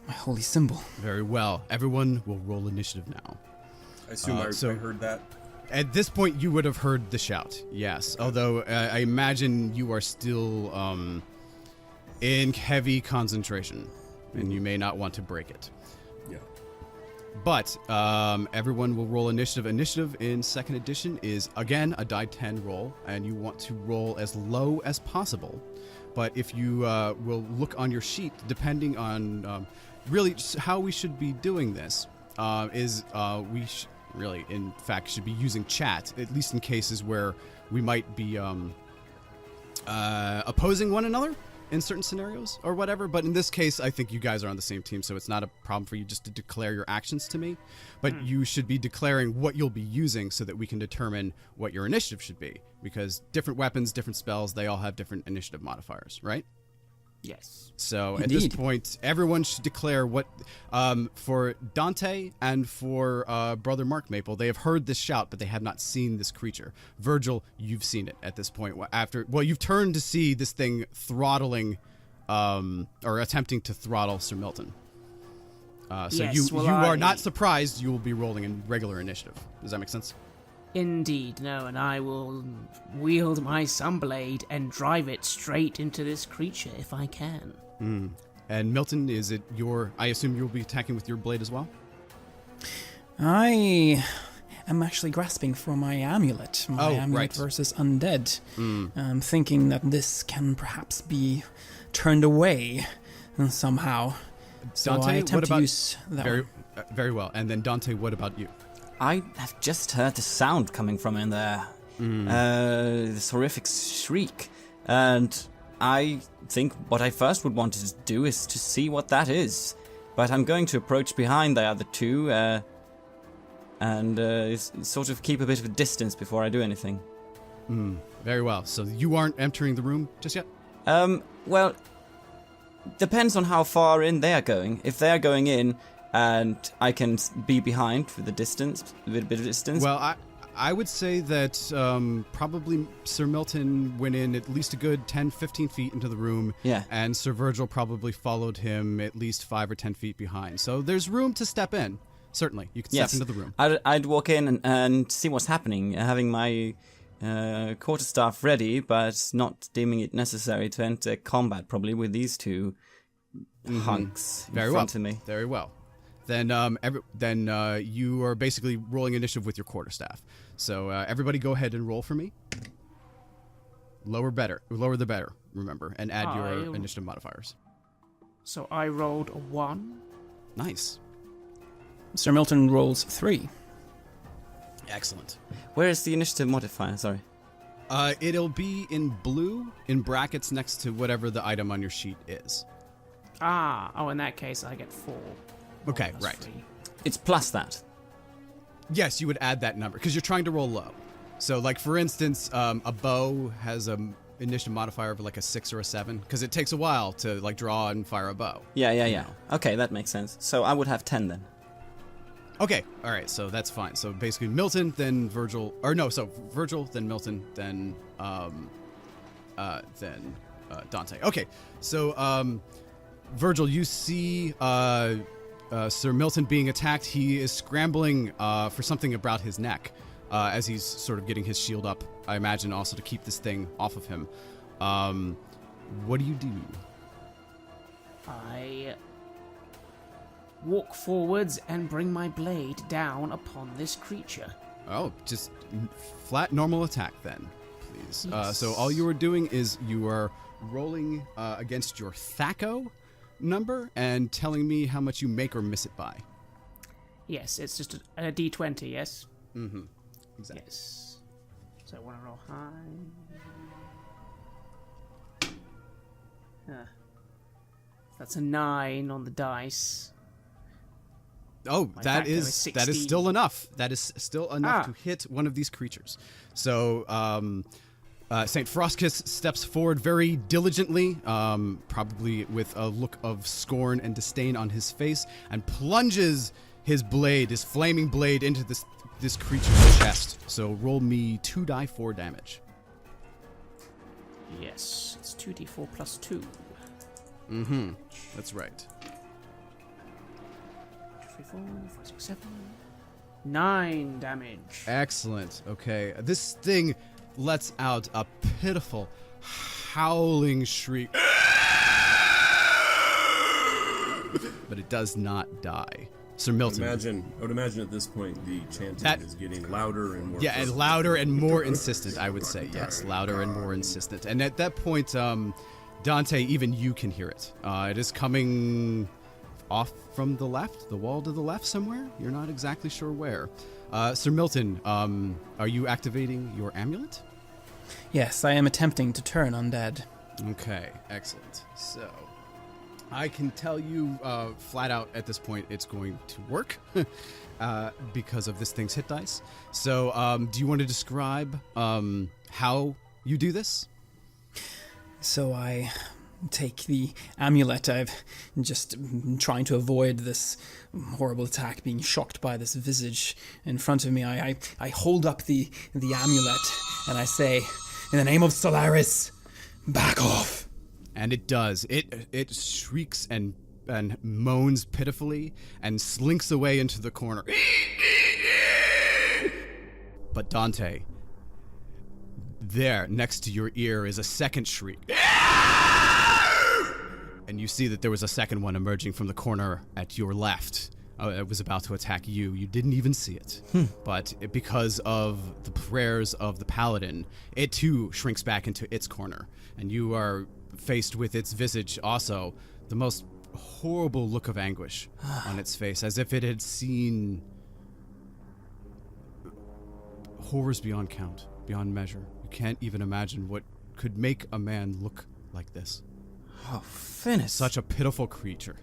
A: holy symbol.
F: Very well. Everyone will roll initiative now.
E: I assume I heard that.
D: At this point, you would have heard the shout, yes. Although I imagine you are still in heavy concentration, and you may not want to break it.
E: Yeah.
D: But everyone will roll initiative. Initiative in 2nd edition is, again, a die 10 roll, and you want to roll as low as possible. But if you will look on your sheet, depending on really how we should be doing this, we really, in fact, should be using chat, at least in cases where we might be opposing one another in certain scenarios or whatever. But in this case, I think you guys are on the same team, so it's not a problem for you just to declare your actions to me. But you should be declaring what you'll be using so that we can determine what your initiative should be. Because different weapons, different spells, they all have different initiative modifiers, right?
C: Yes.
D: So
A: Indeed.
D: at this point, everyone should declare what, for Dante and for Brother Mark Maple, they have heard this shout, but they have not seen this creature. Virgil, you've seen it at this point. You've turned to see this thing throttling, or attempting to throttle Sir Milton. So
C: Yes,
D: you are not surprised you will be rolling in regular initiative. Does that make sense?
C: Indeed, no, and I will wield my sunblade and drive it straight into this creature if I can.
D: And Milton, is it I assume you'll be attacking with your blade as well?
A: I am actually grasping for my amulet. My amulet
D: right.
A: versus undead. I'm thinking that this can perhaps be turned away somehow. So
D: Dante,
A: I
D: what
A: attempt to
D: about-
A: use that one.
D: Very well. And then Dante, what about you?
B: I have just heard the sound coming from in there. This horrific shriek. And I think what I first would want to do is to see what that is. But I'm going to approach behind the other two and sort of keep a bit of a distance before I do anything.
D: Very well. So you aren't entering the room just yet?
B: Well, depends on how far in they are going. If they are going in and I can be behind with a bit of distance.
D: Well, I would say that probably Sir Milton went in at least a good 10, 15 feet into the room.
B: Yeah.
D: And Sir Virgil probably followed him at least 5 or 10 feet behind. So there's room to step in. Certainly. You can step into the room.
B: I'd walk in and see what's happening, having my quarterstaff ready, but not deeming it necessary to enter combat probably with these two hunks in front of me.
D: Very well. Then you are basically rolling initiative with your quarterstaff. So everybody go ahead and roll for me. Lower the better, remember, and add your initiative modifiers.
C: So I rolled a 1.
D: Nice.
A: Sir Milton rolls 3.
D: Excellent.
B: Where is the initiative modifier? Sorry.
D: It'll be in blue in brackets next to whatever the item on your sheet is.
C: In that case I get 4.
D: Okay,
C: Plus
D: right.
C: 3.
B: It's plus that.
D: Yes, you would add that number because you're trying to roll low. So, like for instance, a bow has a initiative modifier of like a 6 or a 7 because it takes a while to like draw and fire a bow.
B: Yeah. Okay, that makes sense. So I would have 10 then.
D: Okay, all right, so that's fine. So basically, Milton, then Virgil, Virgil, then Milton, then Dante. Okay, so Virgil, you see Sir Milton being attacked. He is scrambling for something about his neck as he's sort of getting his shield up. I imagine also to keep this thing off of him. What do you do?
C: I walk forwards and bring my blade down upon this creature.
D: Oh, just flat normal attack then, please.
C: Yes.
D: So all you are doing is you are rolling against your THACO number and telling me how much you make or miss it by.
C: Yes, it's just a d20, yes?
D: Mm-hmm. Exactly.
C: Yes. So I want to roll high. That's a 9 on the dice.
D: Oh,
C: My
D: that
C: factor
D: is
C: is
D: that is
C: 16.
D: still enough. That is still enough to hit one of these creatures. So St. Frostkiss steps forward very diligently, probably with a look of scorn and disdain on his face, and plunges his flaming blade into this creature's chest. So roll me 2d4 damage.
C: Yes, it's 2d4 plus 2.
D: Mm-hmm. That's right.
C: 3, 4, 5, 6, 7. 9 damage.
D: Excellent. Okay. This thing lets out a pitiful, howling shriek. But it does not die. Sir Milton.
E: I would imagine at this point the chanting is getting louder and more.
D: Yeah, and louder and more insistent, I would say. Yes, louder and more insistent. And at that point, Dante, even you can hear it. It is coming off from the left, the wall to the left somewhere. You're not exactly sure where. Sir Milton, are you activating your amulet?
A: Yes, I am attempting to turn undead.
D: Okay, excellent. So, I can tell you flat out at this point it's going to work because of this thing's hit dice. So, do you want to describe how you do this?
A: So I take the amulet. I've just been trying to avoid this horrible attack, being shocked by this visage in front of me. I hold up the amulet and I say, in the name of Solaris, back off.
D: And it does. It shrieks and moans pitifully and slinks away into the corner. But Dante, there, next to your ear, is a second shriek. And you see that there was a second one emerging from the corner at your left. It was about to attack you. You didn't even see it. But because of the prayers of the paladin, it too shrinks back into its corner. And you are faced with its visage also, the most horrible look of anguish on its face, as if it had seen horrors beyond count, beyond measure. You can't even imagine what could make a man look like this.
B: Oh, Finis.
D: Such a pitiful creature.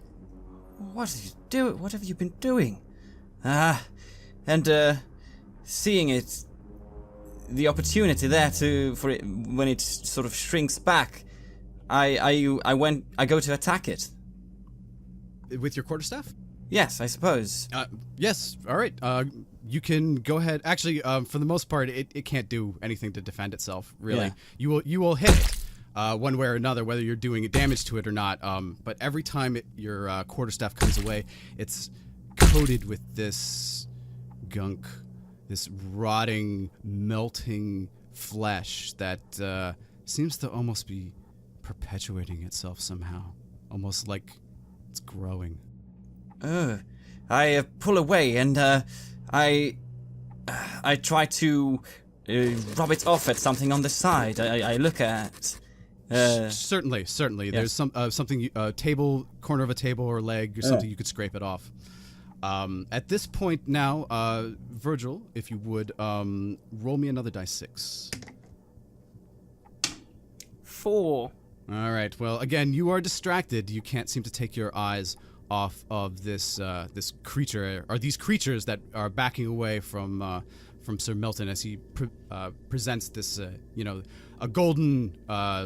B: What have you been doing? Seeing it, the opportunity there for it when it sort of shrinks back, I go to attack it.
D: With your quarterstaff?
B: Yes, I suppose.
D: Yes. All right. You can go ahead. Actually, for the most part, it can't do anything to defend itself. Really,
B: Yeah.
D: you will hit it. One way or another, whether you're doing damage to it or not. But every time your quarterstaff comes away, it's coated with this gunk, this rotting, melting flesh that seems to almost be perpetuating itself somehow, almost like it's growing.
B: I pull away and I try to rub it off at something on the side. I look at.
D: Certainly.
B: Yeah.
D: There's something, table, corner of a table or leg or something you could scrape it off. At this point now, Virgil, if you would, roll me another dice 6.
C: 4.
D: All right. Well, again, you are distracted. You can't seem to take your eyes off of this this creature, or these creatures that are backing away from Sir Milton as he presents this, a golden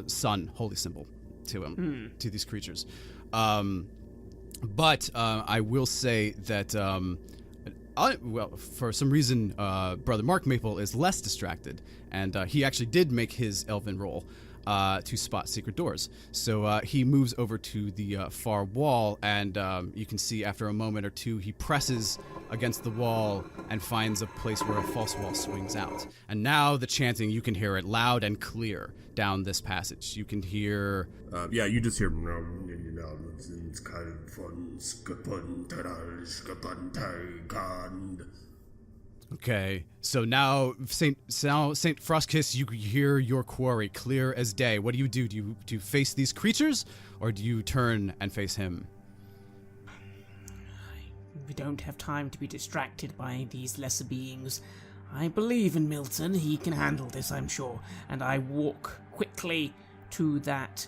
D: sun, holy symbol, to him, to these creatures. But I will say that, for some reason, Brother Mark Maple is less distracted, and he actually did make his elven roll to spot secret doors. So he moves over to the far wall, and you can see after a moment or two, he presses against the wall and finds a place where a false wall swings out. And now the chanting, you can hear it loud and clear down this passage. You can hear...
E: you just hear...
D: Okay, so now Saint Frostkiss, you hear your quarry clear as day. What do? Do you face these creatures, or do you turn and face him?
C: We don't have time to be distracted by these lesser beings. I believe in Milton. He can handle this, I'm sure. And I walk quickly to that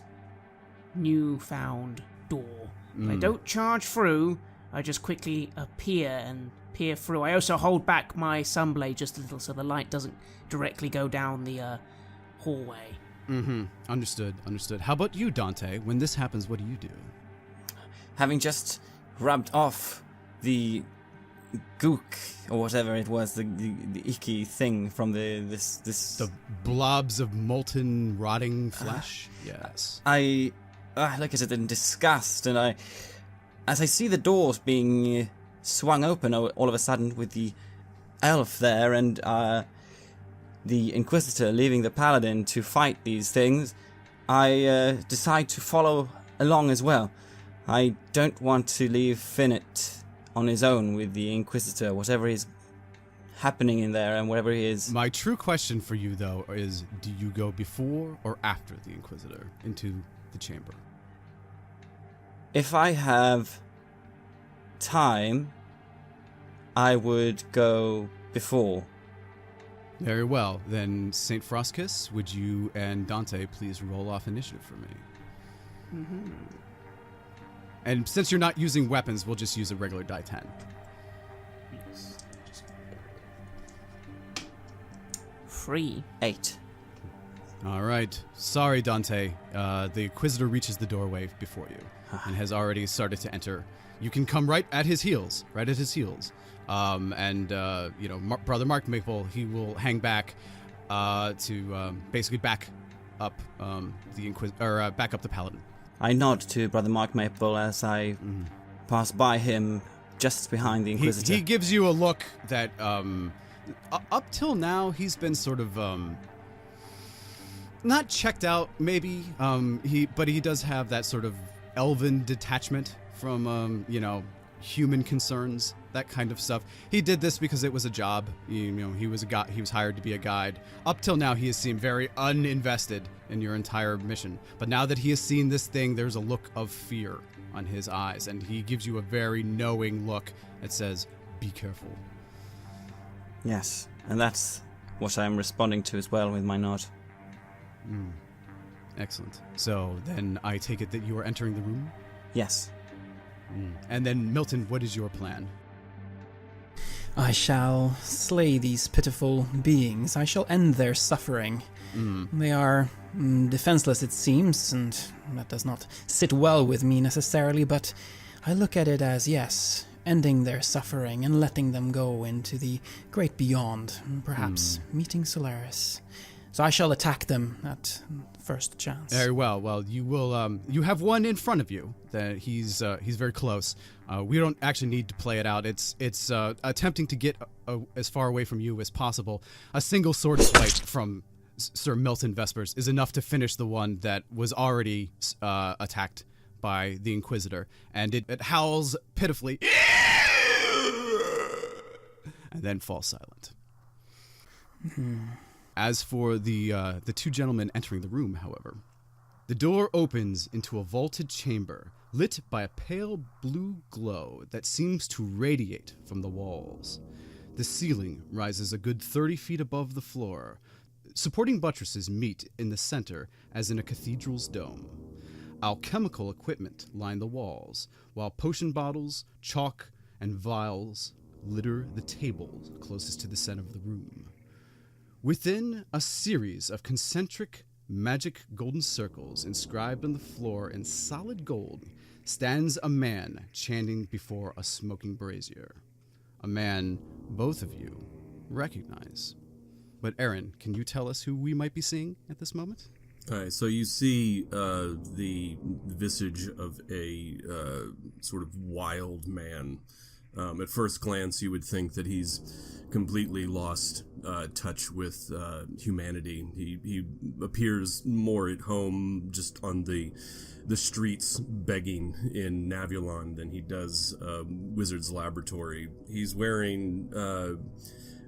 C: newfound door. I don't charge through. I just quickly appear and peer through. I also hold back my sunblade just a little so the light doesn't directly go down the hallway.
D: Understood. How about you, Dante? When this happens, what do you do?
B: Having just rubbed off the gook or whatever it was, the icky thing from this
D: The blobs of molten, rotting flesh? Yes.
B: I look at it in disgust, and as I see the doors being swung open all of a sudden with the elf there and the Inquisitor leaving the Paladin to fight these things, I decide to follow along as well. I don't want to leave Finnet on his own with the Inquisitor, whatever is happening in there and whatever he is.
F: My true question for you, though, is do you go before or after the Inquisitor into the chamber?
B: If I have time, I would go before.
F: Very well. Then, St. Frostkiss, would you and Dante please roll off initiative for me?
C: Mm-hmm.
F: And since you're not using weapons, we'll just use a regular die 10.
C: Yes. 3.
B: 8.
F: All right. Sorry, Dante. The Inquisitor reaches the doorway before you and has already started to enter. You can come right at his heels. Brother Mark Maple, he will hang back to basically back up back up the Paladin.
B: I nod to Brother Mark Maple as I pass by him just behind the Inquisitor.
F: He gives you a look that up till now he's been sort of not checked out, maybe. But he does have that sort of elven detachment from human concerns, that kind of stuff. He did this because it was a job. He was hired to be a guide. Up till now, he has seemed very uninvested in your entire mission. But now that he has seen this thing, there's a look of fear on his eyes, and he gives you a very knowing look that says, "Be careful."
B: Yes, and that's what I'm responding to as well with my nod.
F: Excellent. So then I take it that you are entering the room?
B: Yes.
F: And then, Milton, what is your plan?
A: I shall slay these pitiful beings. I shall end their suffering. They are defenseless, it seems, and that does not sit well with me necessarily, but I look at it as, yes, ending their suffering and letting them go into the great beyond, perhaps meeting Solaris. So I shall attack them at first chance.
F: Very well. Well, you will. You have one in front of you. That he's very close. We don't actually need to play it out. It's attempting to get as far away from you as possible. A single sword swipe from Sir Milton Vespers is enough to finish the one that was already attacked by the Inquisitor, and it howls pitifully, and then falls silent. As for the two gentlemen entering the room, however, the door opens into a vaulted chamber lit by a pale blue glow that seems to radiate from the walls. The ceiling rises a good 30 feet above the floor. Supporting buttresses meet in the center as in a cathedral's dome. Alchemical equipment line the walls, while potion bottles, chalk, and vials litter the tables closest to the center of the room. Within a series of concentric magic golden circles inscribed on the floor in solid gold stands a man chanting before a smoking brazier. A man both of you recognize. But Aaron, can you tell us who we might be seeing at this moment?
E: All right, so you see the visage of a sort of wild man. At first glance, you would think that he's completely lost touch with humanity. He appears more at home just on the streets begging in Navulon than he does Wizard's Laboratory. He's wearing,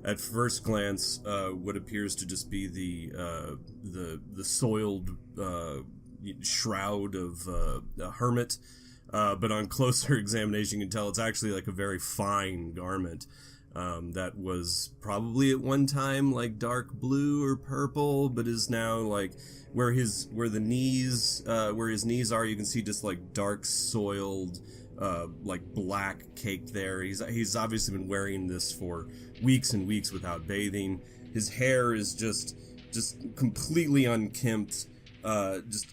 E: at first glance, what appears to just be the soiled shroud of a hermit. But on closer examination, you can tell it's actually like a very fine garment that was probably at one time like dark blue or purple, but is now like where his knees are. You can see just like dark soiled, like black caked there. He's obviously been wearing this for weeks and weeks without bathing. His hair is just completely unkempt, just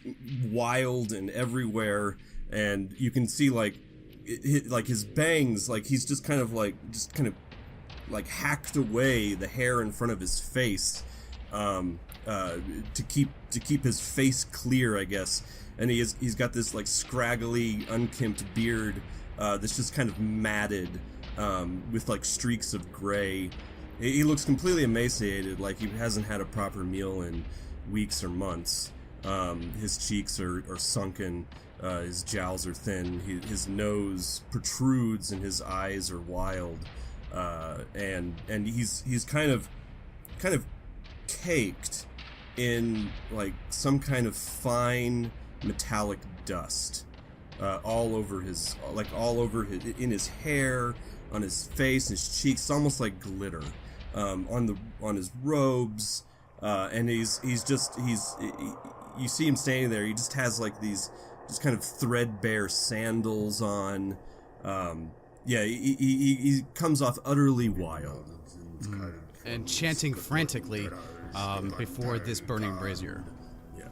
E: wild and everywhere. And you can see like his bangs, like he's just kind of hacked away the hair in front of his face to keep his face clear, I guess. And he's got this like scraggly, unkempt beard that's just kind of matted with like streaks of gray. He looks completely emaciated, like he hasn't had a proper meal in weeks or months. His cheeks are sunken, his jowls are thin, his nose protrudes, and his eyes are wild. And he's kind of caked in like some kind of fine metallic dust, all over his in his hair, on his face, his cheeks. It's almost like glitter on his robes, and you see him standing there. He just has like these just kind of threadbare sandals on. He comes off utterly wild.
D: And chanting frantically before this burning brazier.
E: Yeah.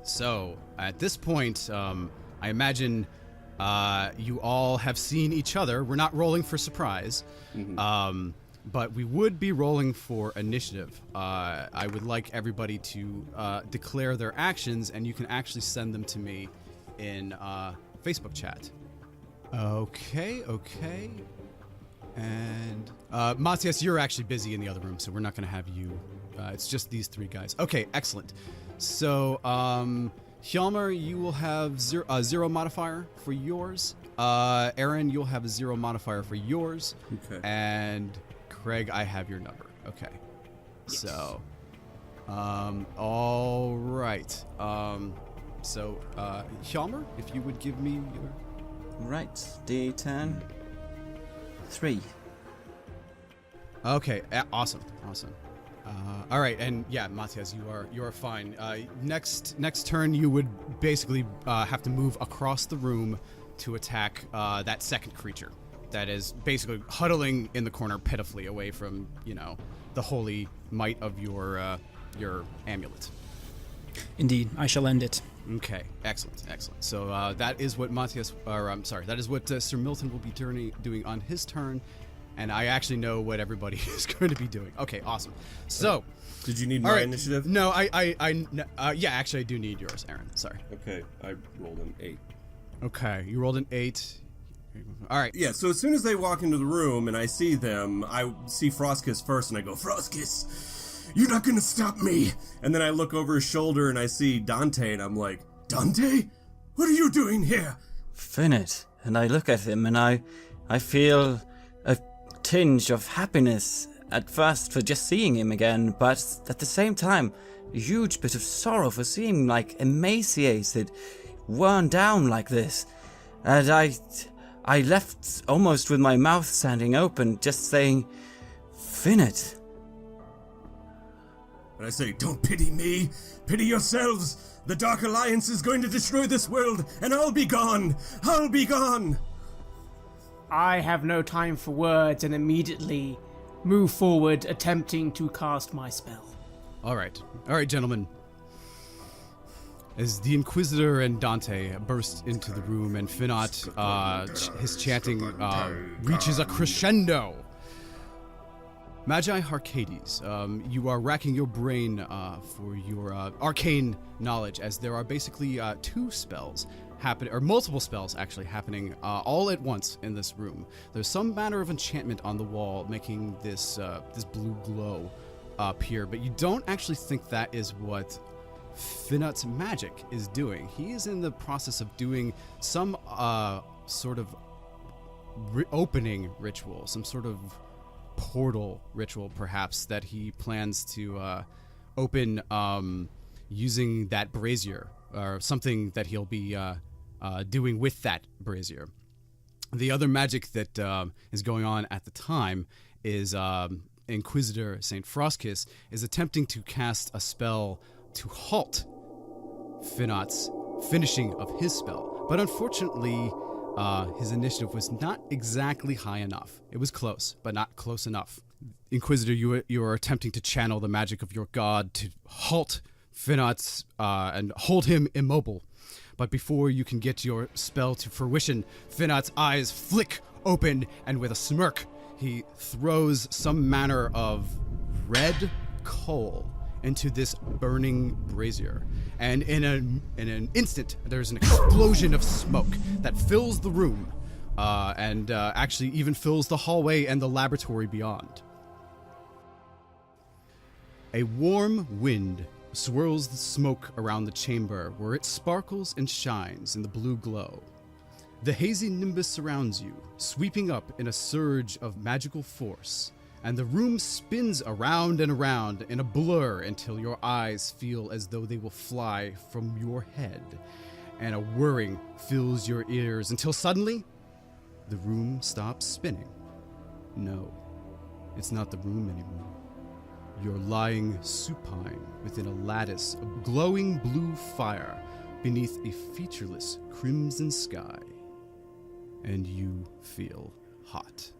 D: So, at this point, I imagine you all have seen each other. We're not rolling for surprise, but we would be rolling for initiative. I would like everybody to declare their actions, and you can actually send them to me in Facebook chat. Okay. And Matthias, you're actually busy in the other room, so we're not going to have you. It's just these three guys. Okay, excellent. So, Hjalmar, you will have zero modifier for yours. Aaron, you'll have a 0 modifier for yours.
E: Okay.
D: And Craig, I have your number. Okay. Yes. So, all right. So, Hjalmar, if you would give me your...
B: Right, D10. 3.
D: Okay, awesome. All right, and yeah, Matthias, you are fine. Next turn, you would basically have to move across the room to attack that second creature that is basically huddling in the corner pitifully away from the holy might of your amulet.
A: Indeed, I shall end it.
D: Okay, excellent. So that is what that is what Sir Milton will be doing on his turn, and I actually know what everybody is going to be doing. Okay, awesome. So,
E: did you need my initiative?
D: No, yeah, actually I do need yours, Aaron. Sorry.
E: Okay, I rolled an 8.
D: Okay, you rolled an 8. All right.
E: Yeah, so as soon as they walk into the room and I see them, I see Frostkiss first, and I go, Frostkiss, you're not gonna stop me! And then I look over his shoulder and I see Dante, and I'm like, Dante? What are you doing here?
B: Finnet. And I look at him and I feel a tinge of happiness at first for just seeing him again, but at the same time, a huge bit of sorrow for seeing him like emaciated, worn down like this. And I left almost with my mouth standing open, just saying, Finnet.
E: And I say, don't pity me, pity yourselves. The Dark Alliance is going to destroy this world, and I'll be gone.
C: I have no time for words and immediately move forward, attempting to cast my spell.
D: All right, gentlemen. As the Inquisitor and Dante burst into the room, and Finot, his chanting reaches a crescendo. Magi Harcades, you are racking your brain for your arcane knowledge, as there are basically 2 spells happening, or multiple spells actually happening all at once in this room. There's some manner of enchantment on the wall making this blue glow appear, but you don't actually think that is what Finot's magic is doing. He is in the process of doing some sort of opening ritual, some sort of portal ritual, perhaps, that he plans to open using that brazier, or something that he'll be doing with that brazier. The other magic that is going on at the time is Inquisitor St. Frostkiss is attempting to cast a spell to halt Finot's finishing of his spell. But unfortunately, his initiative was not exactly high enough. It was close, but not close enough. Inquisitor, you are attempting to channel the magic of your god to halt Finot's and hold him immobile. But before you can get your spell to fruition, Finot's eyes flick open, and with a smirk, he throws some manner of red coal into this burning brazier. And in an instant, there's an explosion of smoke that fills the room, and actually even fills the hallway and the laboratory beyond. A warm wind swirls the smoke around the chamber where it sparkles and shines in the blue glow. The hazy nimbus surrounds you, sweeping up in a surge of magical force, and the room spins around and around in a blur until your eyes feel as though they will fly from your head, and a whirring fills your ears until suddenly, the room stops spinning. No, it's not the room anymore. You're lying supine within a lattice of glowing blue fire beneath a featureless crimson sky. And you feel hot.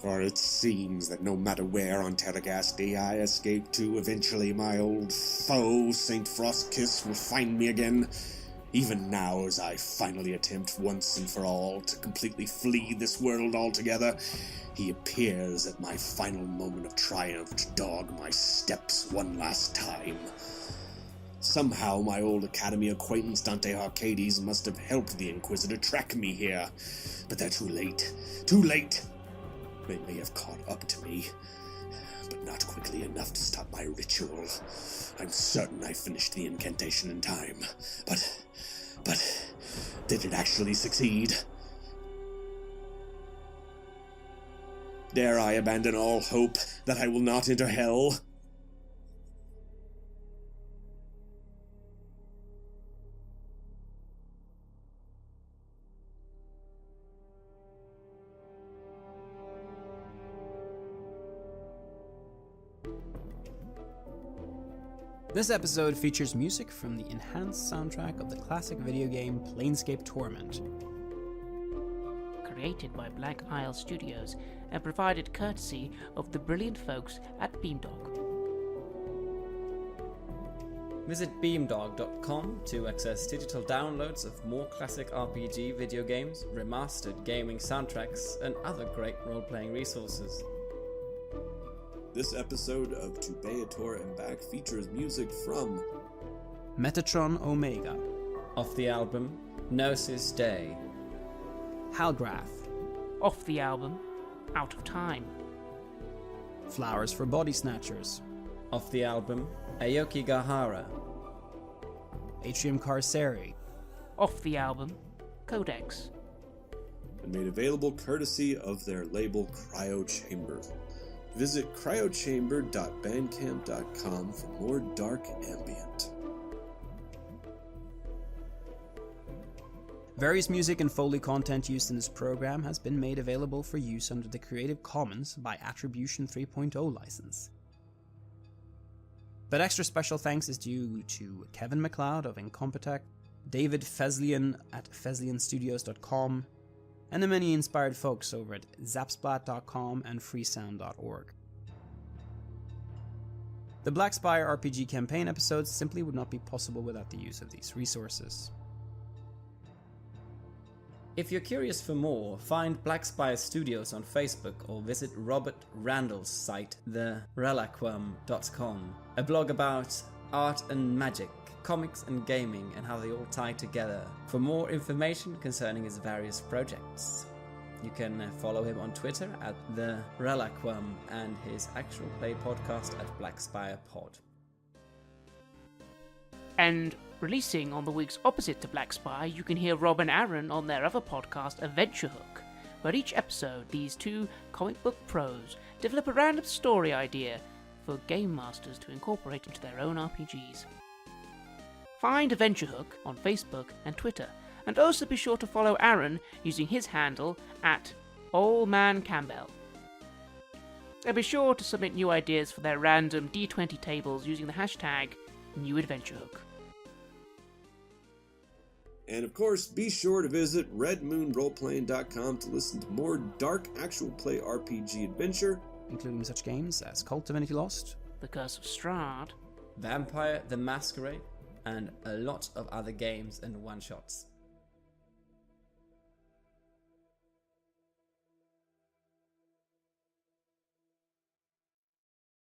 G: For it seems that no matter where on Terregastia I escape to, eventually my old foe, Saint Frostkiss, will find me again. Even now, as I finally attempt once and for all to completely flee this world altogether, he appears at my final moment of triumph to dog my steps one last time. Somehow my old academy acquaintance Dante Arcades must have helped the Inquisitor track me here, but they're too late. Too late! They may have caught up to me, but not quickly enough to stop my ritual. I'm certain I finished the incantation in time, but did it actually succeed? Dare I abandon all hope that I will not enter hell?
A: This episode features music from the enhanced soundtrack of the classic video game Planescape Torment.
C: Created by Black Isle Studios and provided courtesy of the brilliant folks at Beamdog.
B: Visit beamdog.com to access digital downloads of more classic RPG video games, remastered gaming soundtracks, and other great role-playing resources.
G: This episode of To Beator and Back features music from
A: Metatron Omega,
B: Off the album Gnosis Day,
A: Halgrath,
C: Off the album, Out of Time,
A: Flowers for Body Snatchers,
B: Off the album Aoki Gahara,
A: Atrium Carceri,
C: Off the album, Codex.
G: and made available courtesy of their label Cryo Chamber. Visit cryochamber.bandcamp.com for more dark ambient.
A: Various music and Foley content used in this program has been made available for use under the Creative Commons by Attribution 3.0 license. But extra special thanks is due to Kevin MacLeod of Incompetech, David Feslian at feslianstudios.com, and the many inspired folks over at zapsplat.com and freesound.org. The Blackspire RPG campaign episodes simply would not be possible without the use of these resources.
B: If you're curious for more, find Blackspire Studios on Facebook or visit Robert Randle's site, therelaquum.com, a blog about art and magic, comics and gaming, and how they all tie together. For more information concerning his various projects, you can follow him on Twitter at therelaquum and his actual play podcast at Blackspire Pod.
C: And releasing on the weeks opposite to Blackspire, you can hear Rob and Aaron on their other podcast, Adventure Hook, where each episode these two comic book pros develop a random story idea for game masters to incorporate into their own RPGs. Find Adventure Hook on Facebook and Twitter, and also be sure to follow Aaron using his handle at allmancampbell. And be sure to submit new ideas for their random D20 tables using the hashtag #NewAdventureHook.
G: And of course, be sure to visit redmoonroleplaying.com to listen to more dark actual play RPG adventure,
A: including such games as Cult Divinity Lost,
C: The Curse of Strahd,
B: Vampire the Masquerade, and a lot of other games and one-shots.